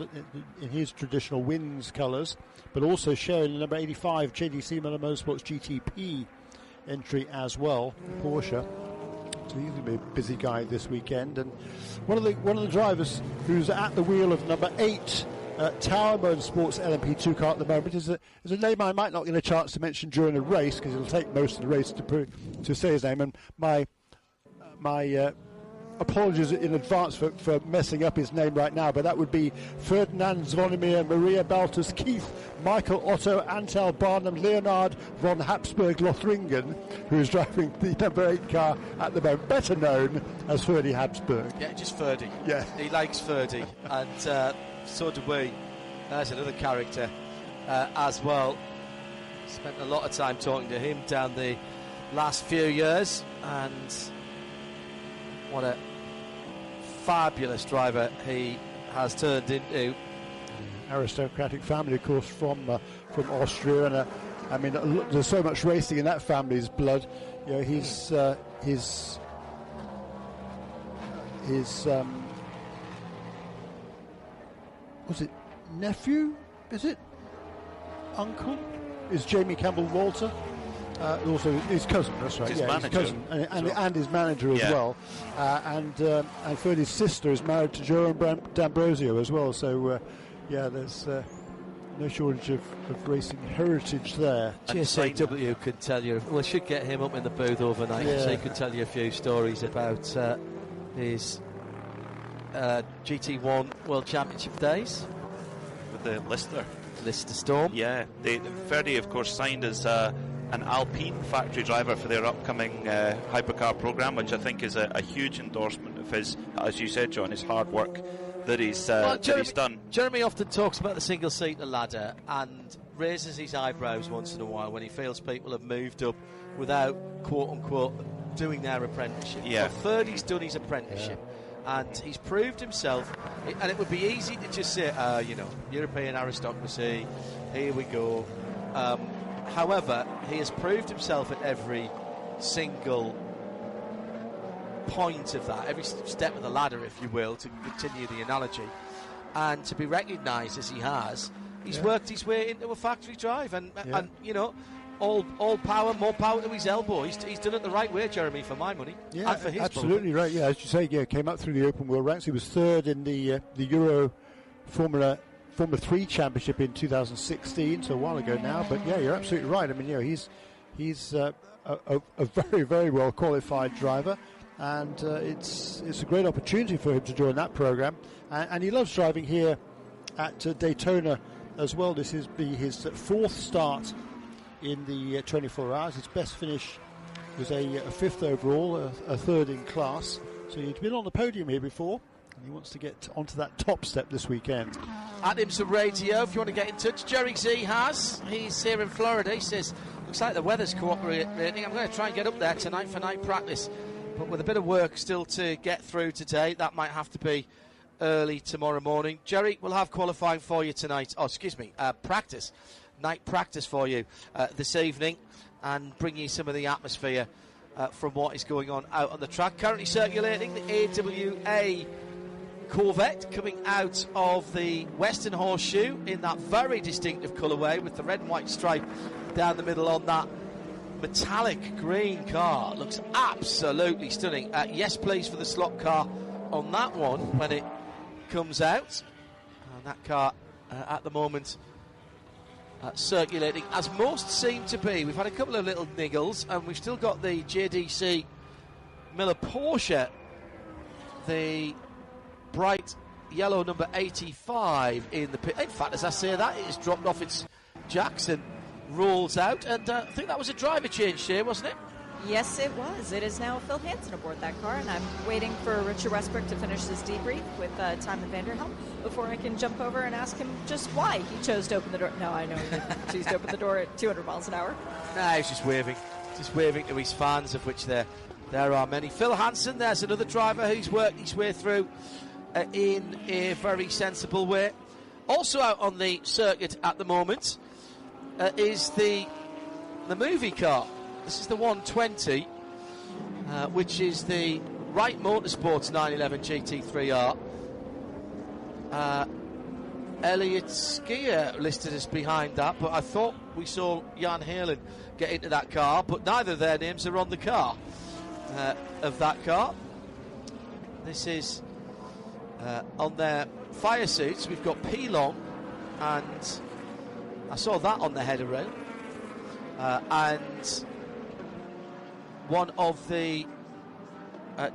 in his traditional wins colours, but also sharing the number 85 JDC Motorsports GTP entry as well, Porsche. So he's going to be a busy guy this weekend. And one of the drivers who's at the wheel of number 8 Tower Motorsports LMP2 car at the moment is a name I might not get a chance to mention during a race, because it'll take most of the race to say his name. And my apologies in advance for messing up his name right now, but that would be Ferdinand Zvonimir Maria Baltus Keith Michael Otto Antel Barnum Leonard von Habsburg Lothringen, who is driving the number 8 car at the moment, better known as Ferdy Habsburg. Yeah, just Ferdy. Yeah. He likes Ferdy, and so do we. There's another character as well. Spent a lot of time talking to him down the last few years, and what a fabulous driver he has turned into. Aristocratic family, of course, from Austria, and I mean, there's so much racing in that family's blood. You know, his was it nephew? Is it uncle? Is Jamie Campbell Walter? Also his cousin, that's right. His manager. His cousin, and his manager as well. And Ferdy's sister is married to Joan D'Ambrosio as well. So there's no shortage of racing heritage there. JCW could tell you. We should get him up in the booth overnight, so he could tell you a few stories about his GT1 World Championship days with the Lister Storm. Yeah, Ferdy, of course, signed as an Alpine factory driver for their upcoming hypercar program, which I think is a huge endorsement of his, as you said, John, his hard work that he's done. Jeremy often talks about the single-seater ladder and raises his eyebrows once in a while when he feels people have moved up without, quote-unquote, doing their apprenticeship. Yeah. Well, Ferdy's done his apprenticeship, and he's proved himself, and it would be easy to just say, European aristocracy, here we go. However, he has proved himself at every single point of that, every step of the ladder, if you will, to continue the analogy. And to be recognised as he has, he's worked his way into a factory drive. And all power, more power to his elbow. He's done it the right way, Jeremy, for my money. Yeah, and for his, absolutely right. Yeah, as you say, came up through the open wheel ranks. He was third in the Euro Formula 3 Championship in 2016, so a while ago now. But yeah, you're absolutely right. I mean, he's a very, very well qualified driver, and it's a great opportunity for him to join that program. And he loves driving here at Daytona as well. This is his 4th start in the 24 hours. His best finish was a 5th overall, a 3rd in class. So he'd been on the podium here before, and he wants to get onto that top step this weekend. At IMSA Radio, if you want to get in touch, Jerry Z has. He's here in Florida. He says, looks like the weather's cooperating. I'm going to try and get up there tonight for night practice. But with a bit of work still to get through today, that might have to be early tomorrow morning. Jerry, we'll have qualifying for you tonight. Practice. Night practice for you this evening, and bring you some of the atmosphere from what is going on out on the track. Currently circulating the AWA Corvette coming out of the Western Horseshoe in that very distinctive colourway with the red and white stripe down the middle on that metallic green car. Looks absolutely stunning. Yes, please, for the slot car on that one when it comes out. And that car at the moment circulating, as most seem to be. We've had a couple of little niggles, and we've still got the JDC Miller Porsche, the bright yellow number 85 in the pit. In fact, as I say that, it has dropped off its jacks and rolls out, and I think that was a driver change here, wasn't it? Yes, it was. It is now Phil Hansen aboard that car, and I'm waiting for Richard Westbrook to finish his debrief with Timon Vanderhelm before I can jump over and ask him just why he chose to open the door. No, I know he didn't choose to open the door at 200 miles an hour. Nah, he's just waving to his fans, of which there are many. Phil Hansen, there's another driver who's worked his way through in a very sensible way. Also out on the circuit at the moment is the movie car. This is the 120, which is the Wright Motorsports 911 GT3R. Elliot Skier listed as behind that, but I thought we saw Jan Helen get into that car, but neither of their names are on the car of that car. This is on their fire suits. We've got P-Long, and I saw that on the header rail, and one of the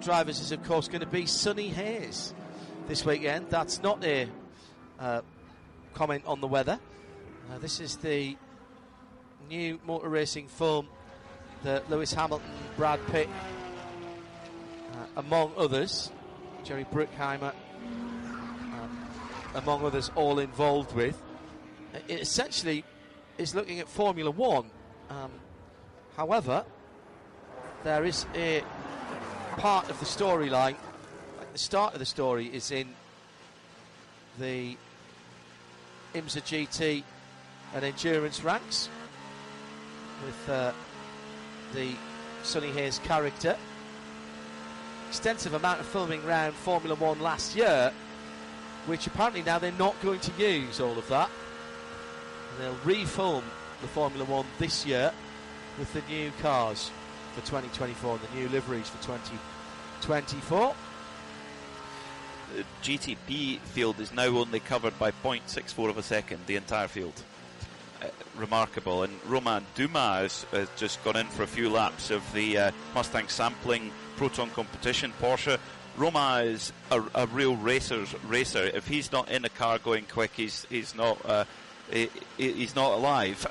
drivers is of course going to be Sonny Hayes this weekend. That's not a comment on the weather. This is the new motor racing foam that Lewis Hamilton, Brad Pitt, among others, Jerry Bruckheimer, among others, all involved with. It essentially is looking at Formula One. However, there is a part of the storyline, like the start of the story is in the IMSA GT and endurance ranks with the Sonny Hayes character. Extensive amount of filming around Formula One last year, which apparently now they're not going to use all of that. And they'll re-film the Formula One this year with the new cars for 2024 and the new liveries for 2024. The GTB field is now only covered by 0.64 of a second, the entire field. Remarkable. And Romain Dumas has just gone in for a few laps of the Mustang sampling Proton competition. Porsche. Romain is a real racer. If he's not in a car going quick, he's not alive.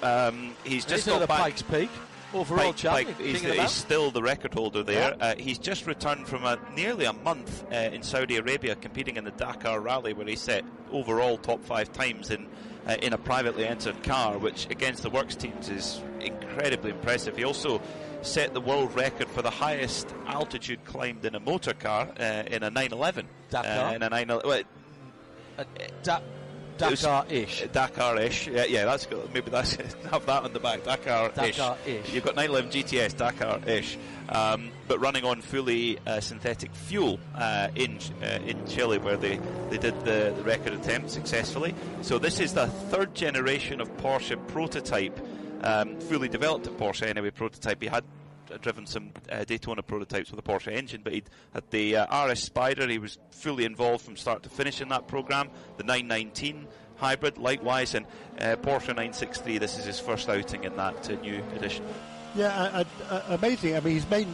He's just got back. Pikes Peak overall champion. He's still the record holder there. Yeah. He's just returned from nearly a month in Saudi Arabia competing in the Dakar Rally, where he set overall top 5 times in a privately entered car, which against the works teams is incredibly impressive. He also set the world record for the highest altitude climbed in a motor car in a 911. Dakar. In a 911. Dakar-ish. Dakar-ish. Yeah, that's good. Maybe that's have that on the back. Dakar-ish. Dakar-ish. You've got 911 GTS, Dakar-ish. But running on fully synthetic fuel in Chile, where they did the record attempt successfully. So this is the third generation of Porsche prototype, fully developed at Porsche anyway, prototype. He had driven some Daytona prototypes with a Porsche engine, but he had the RS Spider. He was fully involved from start to finish in that program. The 919 hybrid likewise, and Porsche 963, this is his first outing in that new edition. Yeah, amazing. I mean, he's made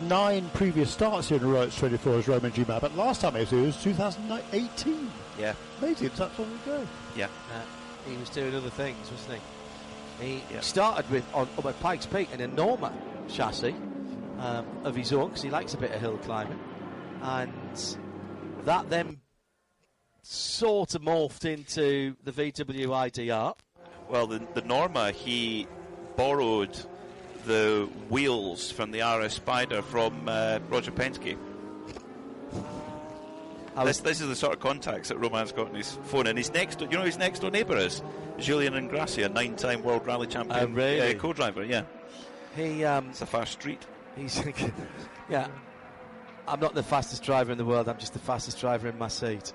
9 previous starts here in the Rolex 24 as Romain Dumas, but last time he was here was 2018. Yeah. Amazing, that's long ago. Yeah. He was doing other things, wasn't he? He started with on Pikes Peak in a Norma chassis of his own, because he likes a bit of hill climbing, and that then sort of morphed into the VW IDR. Well, the Norma, he borrowed the wheels from the RS Spider from Roger Penske. This is the sort of contacts that Romain's got on his phone, and his next door neighbour is Julien Ingrassia, a 9-time World Rally Champion co-driver. Yeah, it's a fast street. Yeah, I'm not the fastest driver in the world. I'm just the fastest driver in my seat.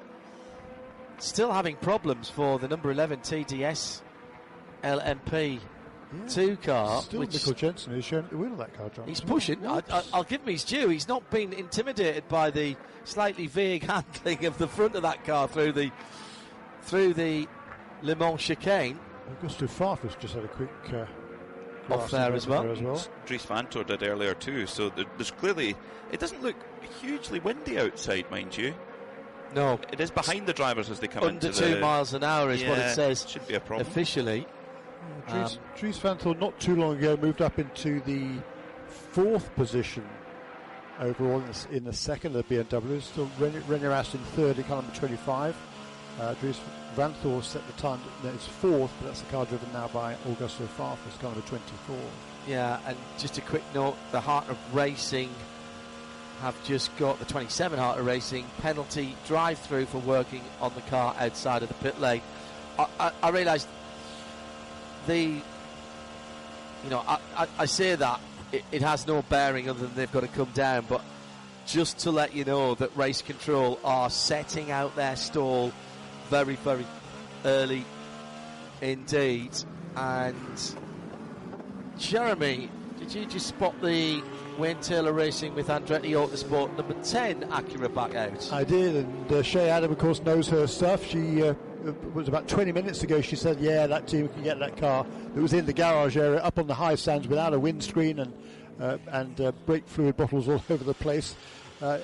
Still having problems for the number 11 TDS LMP 2 car. Still Michael Jensen who's shown at the wheel of that car, John. He's pushing. I'll give him his due. He's not been intimidated by the slightly vague handling of the front of that car through the Le Mans chicane. Augusto Farfus just had a quick off there as well. Dries Vanthoor did earlier too. So there's clearly, it doesn't look hugely windy outside, mind you. No, it is behind the drivers as they come under 2 miles an hour is what it says. Should be a problem officially. Dries Vanthoor not too long ago moved up into the 4th position overall in the second of the BMW. Still René Rast in 3rd at car number 25. Dries Vanthoor set the time that it's 4th, but that's the car driven now by Augusto Farfus, car number 24. Yeah, and just a quick note, the Heart of Racing have just got the 27 Heart of Racing penalty drive-through for working on the car outside of the pit lane. I realised I say that it has no bearing other than they've got to come down, but just to let you know that Race Control are setting out their stall very, very early indeed. And Jeremy, did you just spot the Wayne Taylor Racing with Andretti Autosport number 10 Acura back out? I did, and Shea Adam, of course, knows her stuff. She was about 20 minutes ago. She said, "Yeah, that team can get that car that was in the garage area up on the high stands without a windscreen and brake fluid bottles all over the place."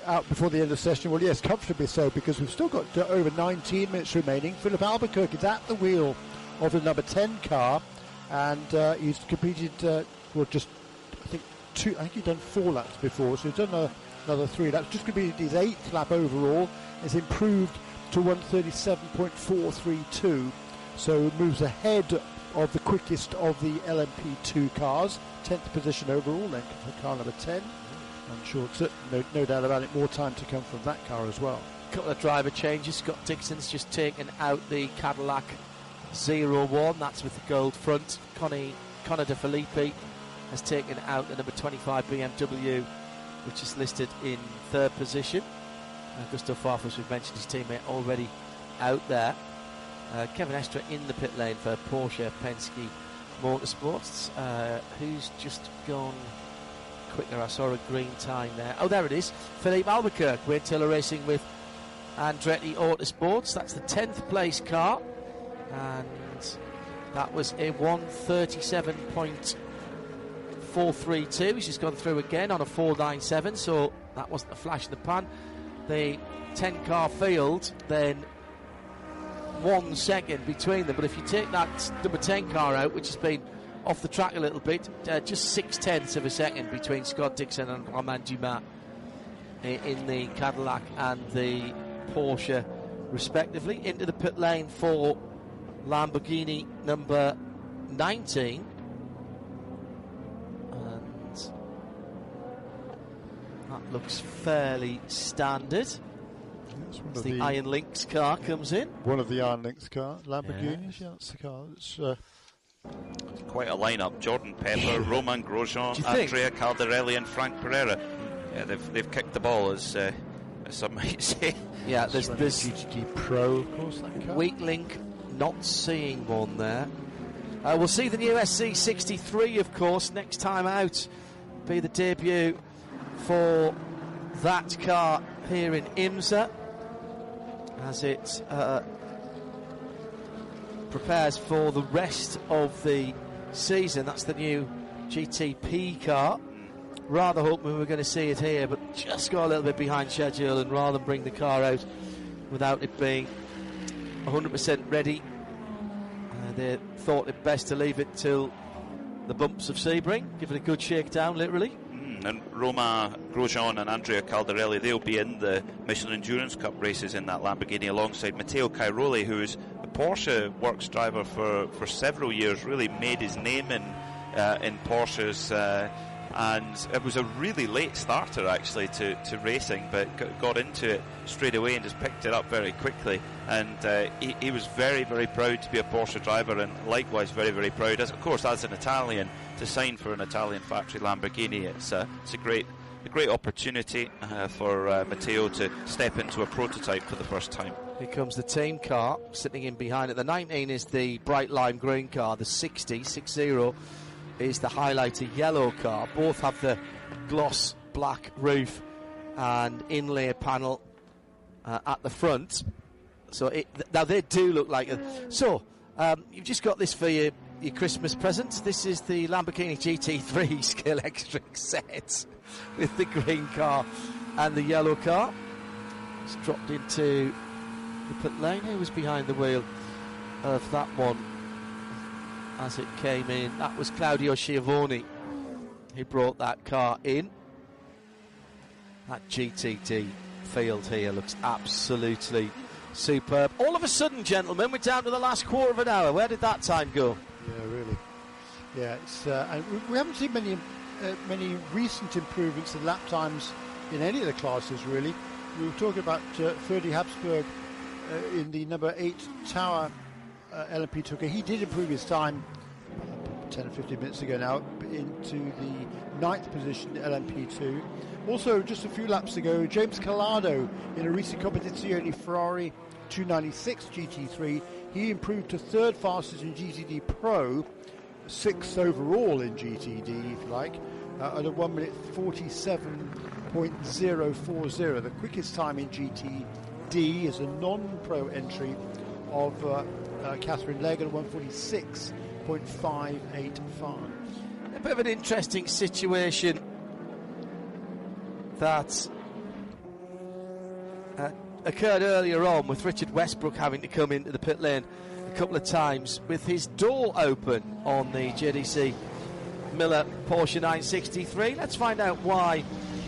Out before the end of session. Well, yes, comfortably so, because we've still got over 19 minutes remaining. Philip Albuquerque is at the wheel of the number 10 car, and he's competed I think he's done 4 laps before, so he's done another 3 laps. Just going to be his 8th lap overall. Has improved to 137.432, so moves ahead of the quickest of the LMP2 cars. 10th position overall then for car number 10. I'm sure it's no doubt about it, more time to come from that car as well. A couple of driver changes. Scott Dixon's just taken out the Cadillac 01, that's with the gold front. Connor De Filippi has taken out the number 25 BMW, which is listed in 3rd position. Gustav Farfus, we've mentioned his teammate already out there. Kevin Estre in the pit lane for Porsche Penske Motorsports. Who's just gone quicker? I saw a green time there. Oh, there it is. Philippe Albuquerque, Wayne Taylor Racing with Andretti Autosports. That's the 10th place car, and that was a 137.432. He's just gone through again on a 497, so that wasn't a flash in the pan. The 10 car field, then 1 second between them, but if you take that number 10 car out, which has been off the track a little bit, just 0.6 of a second between Scott Dixon and Romain Dumas in the Cadillac and the Porsche respectively. Into the pit lane for Lamborghini number 19, and that looks fairly standard. As the Iron Lynx car comes in. One of the Iron Lynx cars, Lamborghinis, yeah, that's the car. It's quite a lineup. Jordan Pepper, Romain Grosjean, Andrea Caldarelli and Frank Pereira. Yeah, they've kicked the ball, as some might say. Yeah, there's GT Pro, of course, that car. Weak link, not seeing one there. We'll see the new SC63, of course, next time out. Be the debut for that car here in IMSA, as it prepares for the rest of the season. That's the new GTP car. Rather hoping we were going to see it here, but just got a little bit behind schedule, and rather than bring the car out without it being 100% ready, they thought it best to leave it till the bumps of Sebring, give it a good shakedown, literally. And Romain Grosjean and Andrea Caldarelli, they'll be in the Michelin Endurance Cup races in that Lamborghini alongside Matteo Cairoli, who is a Porsche works driver for several years, really made his name in Porsches, and it was a really late starter actually to racing, but got into it straight away and just picked it up very quickly, and he was very, very proud to be a Porsche driver, and likewise very, very proud, as an Italian, to sign for an Italian factory Lamborghini. It's a great opportunity for Matteo to step into a prototype for the first time. Here comes the team car sitting in behind it. The 19 is the bright lime green car. The 60 is the highlighter yellow car. Both have the gloss black roof and inlay panel at the front. So now they do look like you've just got this for your Christmas present. This is the Lamborghini GT3 Skill Electric set with the green car and the yellow car. It's dropped into the pit lane. Who was behind the wheel of that one as it came in? That was Claudio Schiavone who brought that car in. That GTD field here looks absolutely superb. All of a sudden, gentlemen, we're down to the last quarter of an hour. Where did that time go? Yeah, really. Yeah, it's and we haven't seen many recent improvements in lap times in any of the classes, really. We were talking about Ferdy Habsburg in the number 8 Tower LMP took he did improve his time 10 or 15 minutes ago now into the 9th position, LMP2. Also, just a few laps ago, James Calado in a recent Competizione Ferrari 296 GT3, he improved to 3rd fastest in GTD Pro, 6th overall in GTD, if you like, at a 1 minute 47.040. The quickest time in GTD is a non-pro entry of Catherine Legg at 146.585. A bit of an interesting situation that occurred earlier on with Richard Westbrook having to come into the pit lane a couple of times with his door open on the JDC Miller Porsche 963. Let's find out why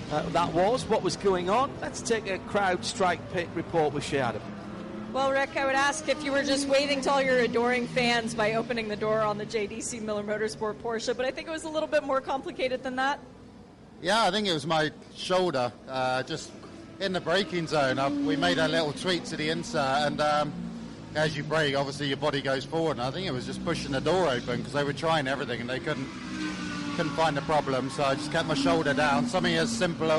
that was, what was going on. Let's take a CrowdStrike pit report with Shea Adam. Well, Rick, I would ask if you were just waving to all your adoring fans by opening the door on the JDC Miller Motorsport Porsche, but I think it was a little bit more complicated than that. Yeah, I think it was my shoulder, just in the braking zone. We made a little tweak to the IMSA, and as you brake, obviously your body goes forward, and I think it was just pushing the door open because they were trying everything and they couldn't find the problem, so I just kept my shoulder down. Something as simple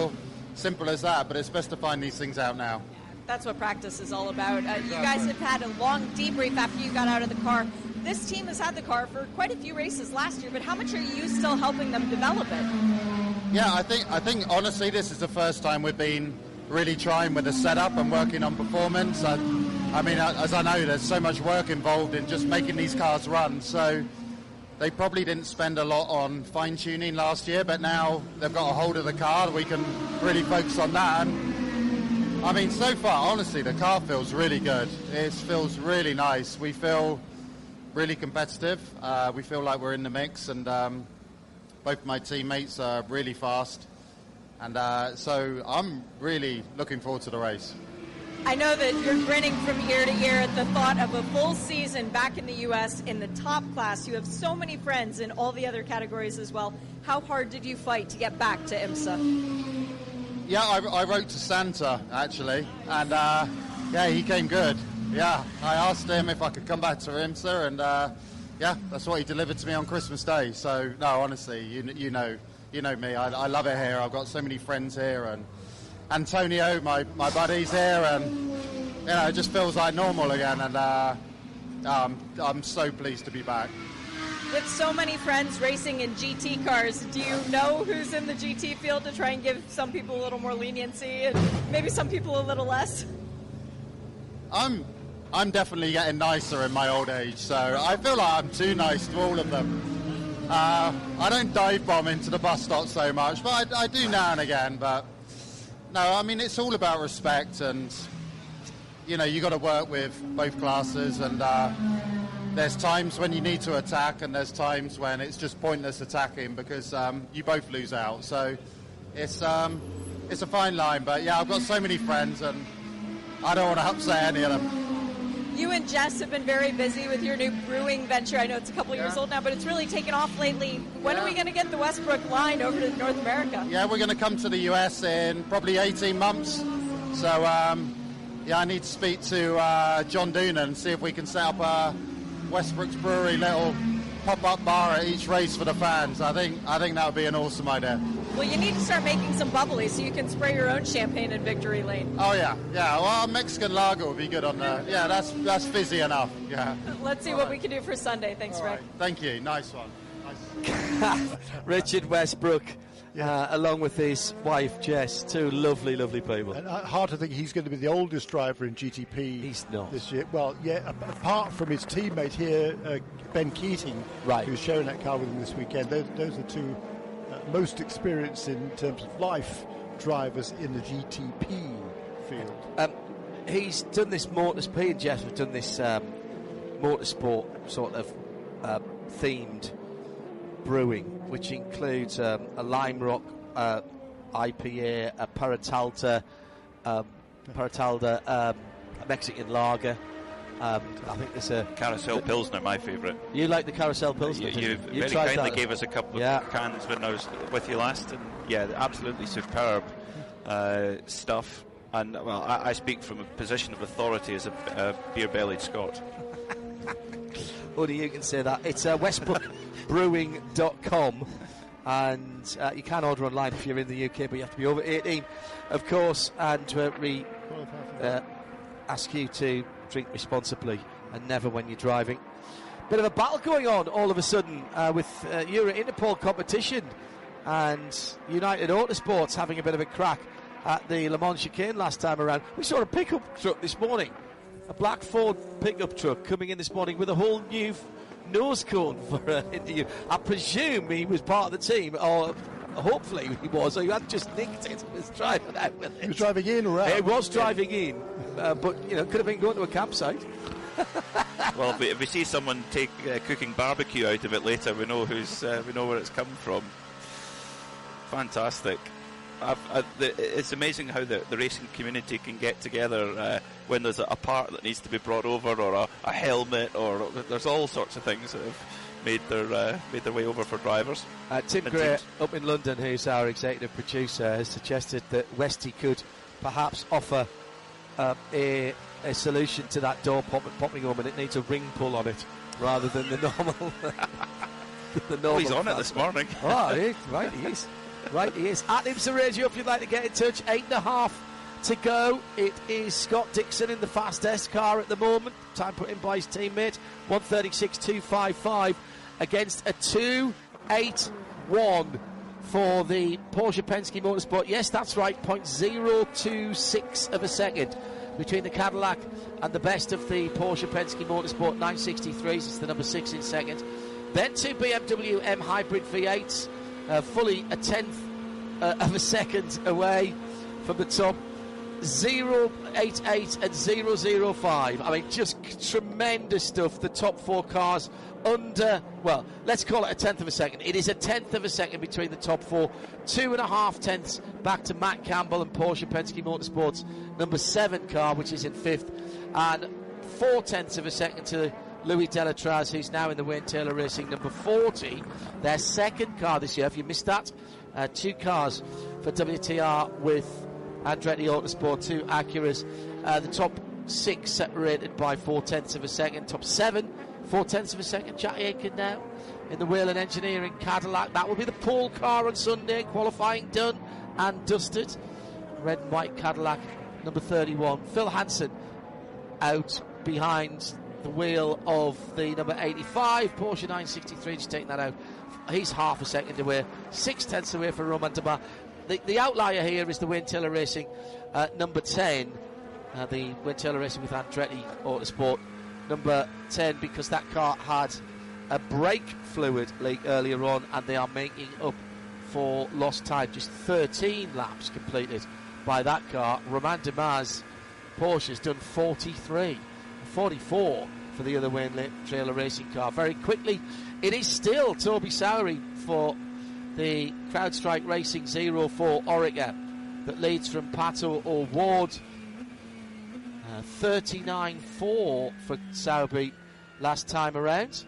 as that, but it's best to find these things out now. That's what practice is all about. You guys have had a long debrief after you got out of the car. This team has had the car for quite a few races last year, but how much are you still helping them develop it? Yeah, I think honestly this is the first time we've been really trying with the setup and working on performance. I mean, as I know, there's so much work involved in just making these cars run, so they probably didn't spend a lot on fine-tuning last year, but now they've got a hold of the car, we can really focus on that. And I mean, so far, honestly, the car feels really good. It feels really nice. We feel really competitive. We feel like we're in the mix, and both my teammates are really fast. And so I'm really looking forward to the race. I know that you're grinning from ear to ear at the thought of a full season back in the U.S. in the top class. You have so many friends in all the other categories as well. How hard did you fight to get back to IMSA? Yeah, I wrote to Santa, actually, and yeah, he came good. Yeah, I asked him if I could come back to IMSA, and yeah, that's what he delivered to me on Christmas Day. So, no, honestly, you know me. I love it here. I've got so many friends here, and Antonio, my buddy's here, and you know, it just feels like normal again, and I'm so pleased to be back. With so many friends racing in GT cars, do you know who's in the GT field to try and give some people a little more leniency and maybe some people a little less? I'm definitely getting nicer in my old age, so I feel like I'm too nice to all of them. I don't dive bomb into the bus stop so much, but I do now and again. But no, I mean, it's all about respect, and you know, you got to work with both classes, and there's times when you need to attack, and there's times when it's just pointless attacking because you both lose out. So it's a fine line, but yeah, I've got so many friends, and I don't want to upset any of them. You and Jess have been very busy with your new brewing venture. I know it's a couple of years old now, but it's really taken off lately. When are we going to get the Westbrook line over to North America? Yeah, we're going to come to the US in probably 18 months. So yeah, I need to speak to John Doonan and see if we can set up a Westbrook's Brewery little pop-up bar at each race for the fans. I think that would be an awesome idea. Well, you need to start making some bubbly so you can spray your own champagne in Victory Lane. Oh yeah. Well, Mexican lager would be good on there. Yeah, that's fizzy enough. Yeah. Let's see what we can do for Sunday. Thanks, Rick. Thank you. Nice one. Richard Westbrook, along with his wife Jess, two lovely people. And hard to think he's going to be the oldest driver in GTP. He's not this year. Well, yeah. Apart from his teammate here, Ben Keating, who's sharing that car with him this weekend. Those are two most experienced in terms of life drivers in the GTP field. He's done this he and Jeff have done this motorsport sort of themed brewing, which includes a Lime Rock IPA, a Paratalda Mexican lager. I think there's a Carousel Pilsner, my favourite. You like the Carousel Pilsner? You very kindly gave us a couple of cans when I was with you last, and yeah, absolutely superb stuff. And well, I speak from a position of authority as a beer-bellied Scot. Only you can say that. It's westbrookbrewing.com, and you can order online if you're in the UK, but you have to be over 18, of course, and we ask you to drink responsibly and never when you're driving. Bit of a battle going on all of a sudden with Euro Interpol competition and United Autosports having a bit of a crack at the Le Mans chicane last time around. We saw a pickup truck this morning, a black Ford pickup truck coming in this morning with a whole new nose cone for Indy. I presume he was part of the team, or hopefully he was, or he had just nicked it and was driving out with it. He was driving in or out? It was driving in, but could have been going to a campsite. Well, if we see someone take cooking barbecue out of it later, we know we know where it's come from. Fantastic. It's amazing how the racing community can get together when there's a part that needs to be brought over, or a helmet, or there's all sorts of things that have made their way over for drivers. Tim Gray up in London, who's our executive producer, has suggested that Westy could perhaps offer a solution to that door popping home, and it needs a ring pull on it rather than the normal. He's on it this morning. Oh, right, he is. Right, he is. At IMSA Radio, if you'd like to get in touch, 8.5 to go. It is Scott Dixon in the fastest car at the moment. Time put in by his teammate, 1:36.255 against a 2:81 for the Porsche Penske Motorsport. Yes, that's right, 0.026 of a second between the Cadillac and the best of the Porsche Penske Motorsport 963s. It's the number 6 in second. Then two BMW M Hybrid V8s. Fully a tenth of a second away from the top. 088 and 005. I mean, just tremendous stuff. The top four cars under, well, let's call it a tenth of a second. It is a tenth of a second between the top four. 2.5 tenths back to Matt Campbell and Porsche Penske Motorsports number 7 car, which is in 5th, and 4 tenths of a second to Louis Delatraz, who's now in the Wayne Taylor Racing number 40, their second car this year. If you missed that, 2 cars for WTR with Andretti Autosport, 2 Acuras. The top 6 separated by 4 tenths of a second. Top 7, 4 tenths of a second. Jackie Aitken now in the Wheel and Engineering Cadillac. That will be the pole car on Sunday. Qualifying done and dusted. Red and white Cadillac number 31. Phil Hansen out behind the wheel of the number 85 Porsche 963, just taking that out. He's half a second away, 6 tenths away for Romain Dumas. The outlier here is the Wayne Taylor Racing number 10, the Wayne Taylor Racing with Andretti Autosport number 10, because that car had a brake fluid leak earlier on, and they are making up for lost time. Just 13 laps completed by that car. Romain Dumas' Porsche has done 44 for the other Wayne Taylor Racing car. Very quickly, it is still Toby Sowery for the CrowdStrike Racing 04 Orica that leads from Pato O'Ward. 39.4 for Sowerby last time around.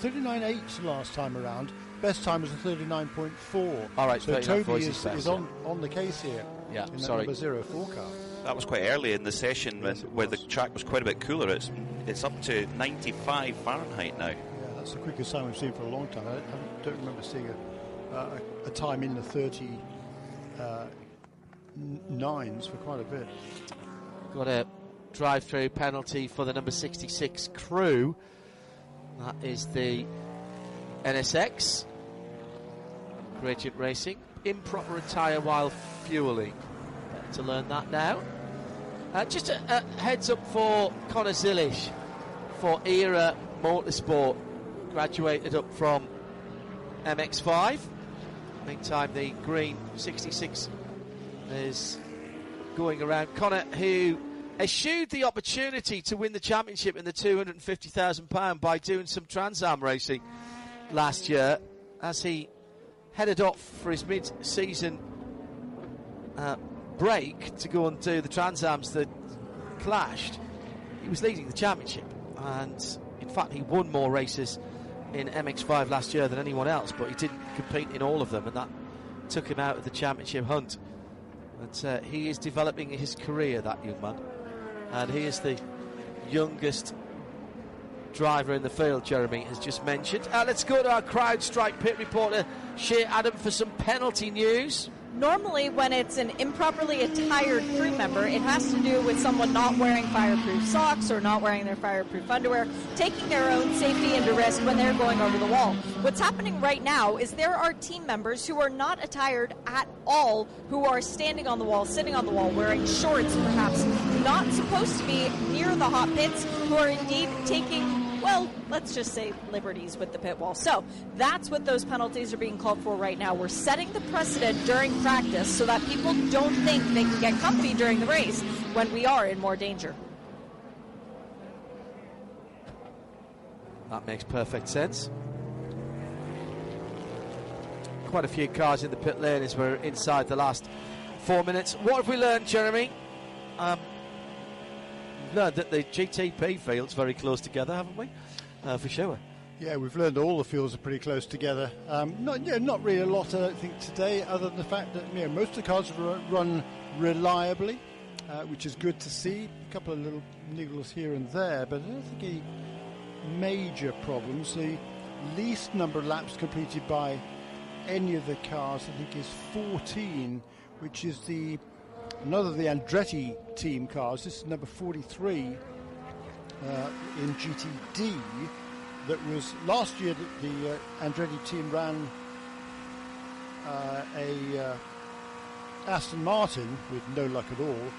39.8 last time around. Best time was a 39.4. All right, so Toby is on the case here. Yeah, in sorry. That number 04 car. That was quite early in the session where the track was quite a bit cooler. It's up to 95 Fahrenheit now. Yeah, that's the quickest time we've seen for a long time. I don't remember seeing a time in the 39s for quite a bit. Got a drive-through penalty for the number 66 crew. That is the NSX. Gradient Racing. Improper attire while fueling. Better to learn that now. Just a heads up for Connor Zilish for Era Motorsport. Graduated up from MX5. Meantime, the green 66 is going around. Connor, who eschewed the opportunity to win the championship in the £250,000 by doing some Trans Am racing last year, as he headed off for his mid-season break to go and do the Trans Ams that clashed. He was leading the championship, and in fact he won more races in MX5 last year than anyone else, but he didn't compete in all of them, and that took him out of the championship hunt. But he is developing his career, that young man, and he is the youngest driver in the field, Jeremy has just mentioned. Let's go to our CrowdStrike pit reporter, Shea Adam, for some penalty news. Normally, when it's an improperly attired crew member, it has to do with someone not wearing fireproof socks or not wearing their fireproof underwear, taking their own safety into risk when they're going over the wall. What's happening right now is there are team members who are not attired at all, who are standing on the wall, sitting on the wall, wearing shorts perhaps, not supposed to be near the hot pits, who are indeed taking, well, let's just say liberties with the pit wall. So that's what those penalties are being called for right now. We're setting the precedent during practice so that people don't think they can get comfy during the race when we are in more danger. That makes perfect sense. Quite a few cars in the pit lane as we're inside the last 4 minutes. What have we learned, Jeremy? We've learned that the GTP field's very close together, haven't we? For sure. Yeah, we've learned all the fields are pretty close together. Not really a lot, I don't think, today, other than the fact that most of the cars run reliably, which is good to see. A couple of little niggles here and there, but I don't think any major problems. The least number of laps completed by any of the cars, I think, is 14, which is another of the Andretti team cars. This is number 43 in GTD. That was last year. The Andretti team ran a Aston Martin with no luck at all.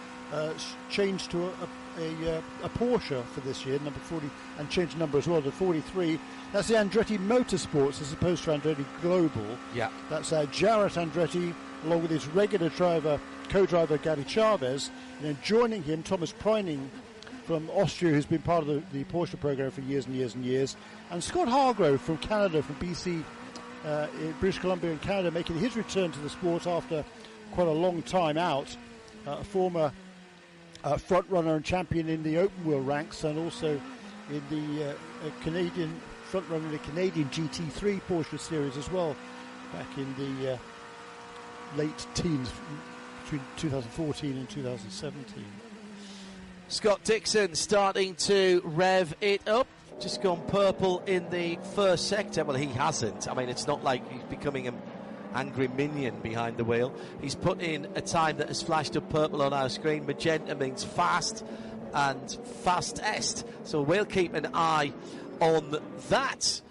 Changed to a Porsche for this year, number 40, and changed the number as well to 43. That's the Andretti Motorsports as opposed to Andretti Global. Yeah, that's Jarrett Andretti, along with his regular co-driver Gary Chavez, and then joining him Thomas Preining from Austria, who's been part of the Porsche program for years and years and years, and Scott Hargrove from Canada, from BC, in British Columbia in Canada, making his return to the sport after quite a long time out. A former front runner and champion in the open wheel ranks, and also in the Canadian front runner in the Canadian GT3 Porsche series as well, back in the late teens, between 2014 and 2017. Scott Dixon starting to rev it up. Just gone purple in the first sector. Well, he hasn't. I mean, it's not like he's becoming an angry minion behind the wheel. He's put in a time that has flashed up purple on our screen. Magenta means fast and fastest. So we'll keep an eye on that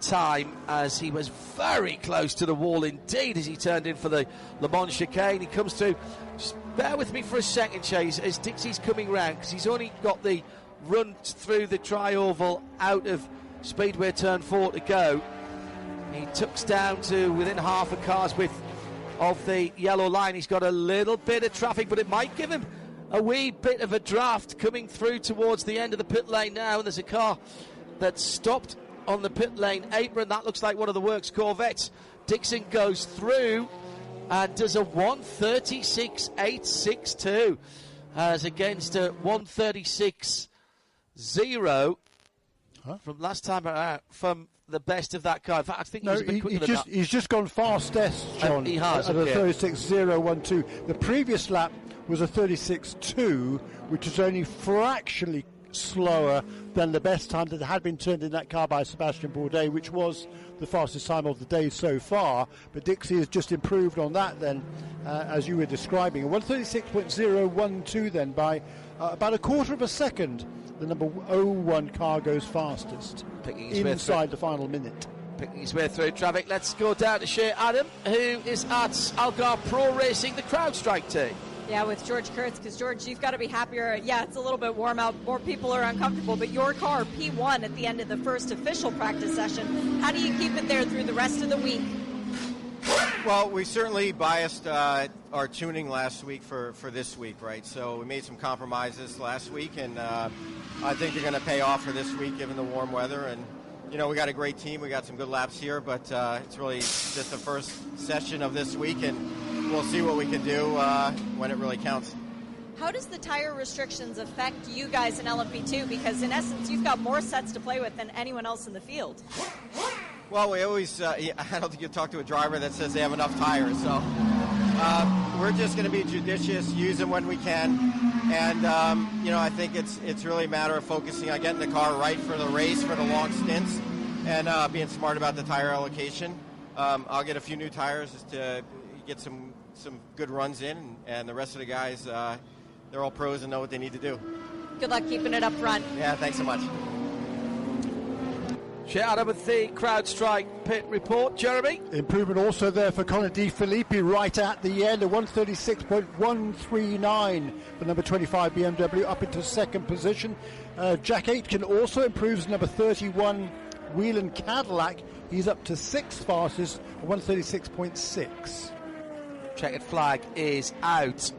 time, as he was very close to the wall indeed as he turned in for the Le Mans chicane. He comes through. Just bear with me for a second, Chase, as Dixie's coming round, because he's only got the run through the tri-oval out of Speedway turn 4 to go. He tucks down to within half a car's width of the yellow line. He's got a little bit of traffic, but it might give him a wee bit of a draft coming through towards the end of the pit lane now. And there's a car that's stopped on the pit lane apron. That looks like one of the Works Corvettes. Dixon goes through and does a 1:36.862 as against a 1:36.0 from last time out from the best of that car. In fact, I think he's a bit quicker than that. He's just gone fastest, John. He has, at a 36.012. The previous lap was a 36.2, which is only fractionally slower than the best time that had been turned in that car by Sebastian Bourdais, which was the fastest time of the day so far. But Dixie has just improved on that then, as you were describing. A 1:36.012 then by about a quarter of a second. The number 01 car goes fastest inside the final minute. Picking his way through traffic. Let's go down to Shea Adam, who is at Algar Pro Racing, the CrowdStrike team. Yeah, with George Kurtz, because George, you've got to be happier. Yeah, it's a little bit warm out. More people are uncomfortable, but your car, P1, at the end of the first official practice session, how do you keep it there through the rest of the week? Well, we certainly biased our tuning last week for this week, right? So we made some compromises last week, and I think they're going to pay off for this week given the warm weather. And, you know, we got a great team. We got some good laps here, but it's really just the first session of this week, and we'll see what we can do when it really counts. How does the tire restrictions affect you guys in LMP2? Because in essence, you've got more sets to play with than anyone else in the field. Well, we always, I don't think you'll talk to a driver that says they have enough tires. So we're just going to be judicious, use them when we can, and I think it's really a matter of focusing on getting the car right for the race, for the long stints, and being smart about the tire allocation. I'll get a few new tires just to get some good runs in, and the rest of the guys, they're all pros and know what they need to do. Good luck keeping it up front. Yeah, thanks so much. Adam with the CrowdStrike pit report. Jeremy? Improvement also there for Connor De Filippi right at the end, a 136.139 for number 25 BMW up into second position. Jack Aitken also improves number 31 Whelan Cadillac. He's up to sixth fastest, 136.6. Checkered flag is out.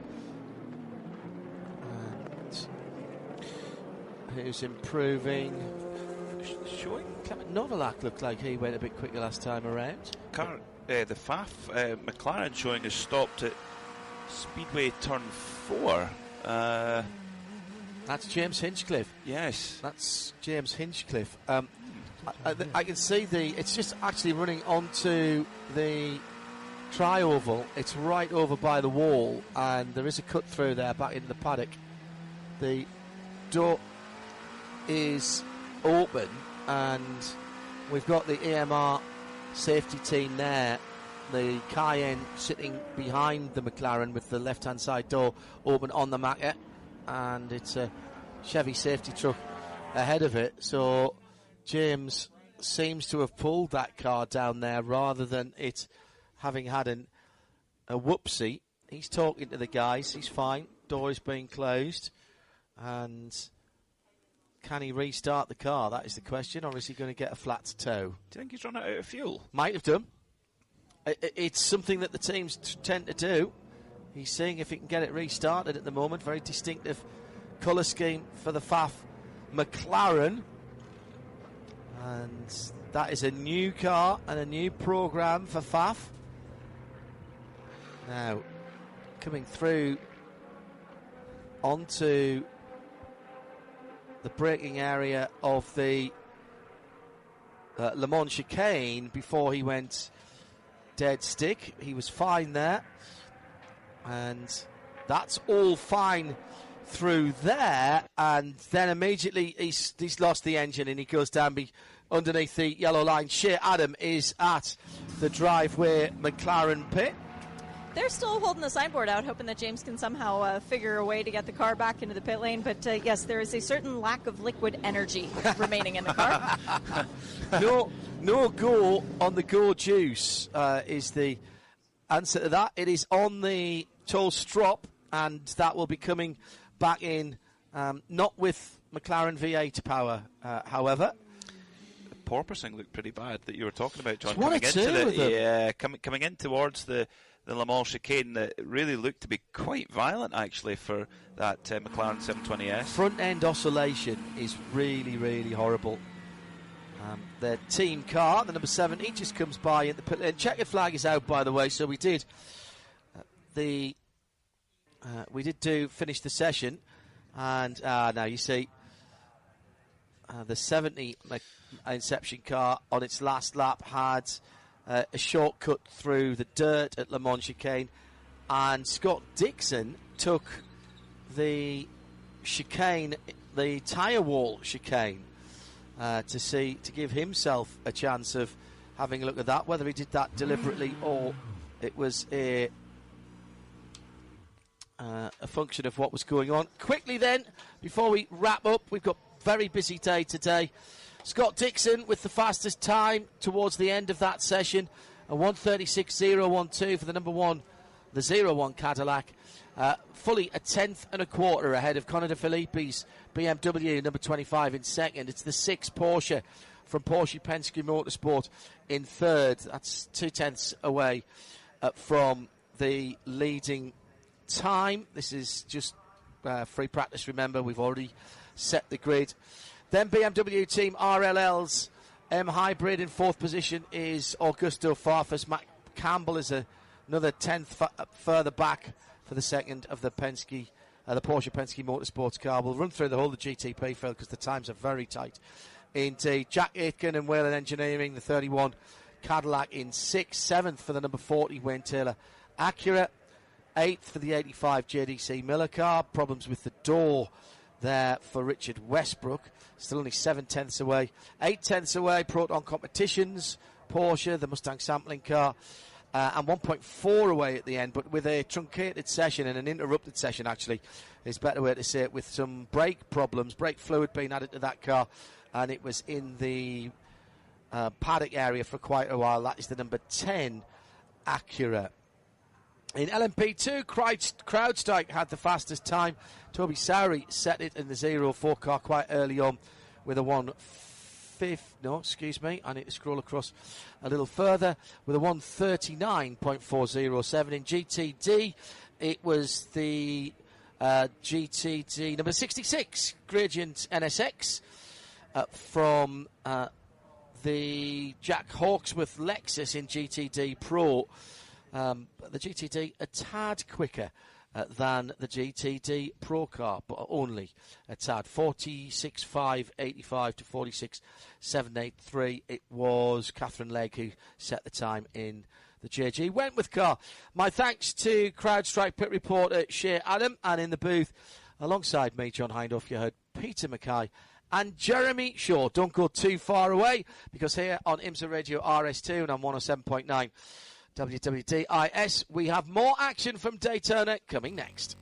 And who's improving? Showing Clement Novalak looked like he went a bit quicker last time around. The FAF McLaren showing has stopped at Speedway turn 4. That's James Hinchcliffe. Yes, that's James Hinchcliffe. I can see it's just actually running onto the tri-oval. It's right over by the wall, and there is a cut through there back into the paddock. The door is open, and we've got the EMR safety team there. The Cayenne sitting behind the McLaren with the left-hand side door open on the Macca, and it's a Chevy safety truck ahead of it. So James seems to have pulled that car down there rather than it having had a whoopsie. He's talking to the guys. He's fine. Door is being closed, and can he restart the car? That is the question. Or is he going to get a flat toe? Do you think he's run out of fuel? Might have done. It's something that the teams tend to do. He's seeing if he can get it restarted at the moment. Very distinctive colour scheme for the FAF McLaren. And that is a new car and a new programme for FAF. Now, coming through onto the braking area of the Le Mans chicane before he went dead stick. He was fine there, and that's all fine through there, and then immediately he's lost the engine and he goes down underneath the yellow line. Shea Adam is at the driveway McLaren pit. They're still holding the signboard out, hoping that James can somehow figure a way to get the car back into the pit lane. But yes, there is a certain lack of liquid energy remaining in the car. No go on the Go Juice is the answer to that. It is on the toll strop, and that will be coming back in, not with McLaren V8 power, however. The porpoising looked pretty bad that you were talking about, John. Coming in towards the Le Mans chicane, that really looked to be quite violent, actually, for that McLaren 720S. Front end oscillation is really, really horrible. The team car, the number 70, just comes by in the pit lane. Checkered flag is out, by the way, so we did finish the session, and now you see the 70 Inception car on its last lap had a shortcut through the dirt at Le Mans chicane, and Scott Dixon took the chicane, the tyre wall chicane, to give himself a chance of having a look at that, whether he did that deliberately or it was a function of what was going on. Quickly then, before we wrap up, we've got a very busy day today. Scott Dixon with the fastest time towards the end of that session, a 136.012 for the number 1, the 01 Cadillac. Fully a tenth and a quarter ahead of Connor De Filippi's BMW number 25 in second. It's the 6 Porsche from Porsche Penske Motorsport in third. That's 2 tenths away from the leading time. This is just free practice, remember. We've already set the grid. Then BMW team RLL's M Hybrid in fourth position is Augusto Farfus. Matt Campbell is another tenth further back for the second of the Penske, the Porsche Penske Motorsports car. We'll run through the whole of the GTP field because the times are very tight indeed. Jack Aitken and Whalen Engineering, the 31 Cadillac in 6th, 7th for the number 40 Wayne Taylor Acura. 8th for the 85 JDC Miller car. Problems with the door there for Richard Westbrook. Still only 7/10 away. 8/10 away, Proton Competitions, Porsche, the Mustang sampling car. And 1.4 away at the end, but with a truncated session and an interrupted session, actually, is a better way to say it, with some brake problems, brake fluid being added to that car, and it was in the paddock area for quite a while. That is the number 10 Acura. In LMP2, CrowdStrike had the fastest time. Toby Sowry set it in the 0-4 car quite early on with a 1:5. I need to scroll across a little further with a 1:39.407. In GTD, it was the GTD number 66 Gradient NSX from the Jack Hawksworth Lexus in GTD Pro. The GTD a tad quicker than the GTD Pro car, but only a tad. 46.585 to 46.783. It was Catherine Legg who set the time in the JG Wentworth car. My thanks to CrowdStrike pit reporter Shea Adam, and in the booth alongside me, John Hindhaugh, you heard Peter Mackay and Jeremy Shaw. Don't go too far away, because here on IMSA Radio RS2 and on 107.9 WWDIS, we have more action from Daytona coming next.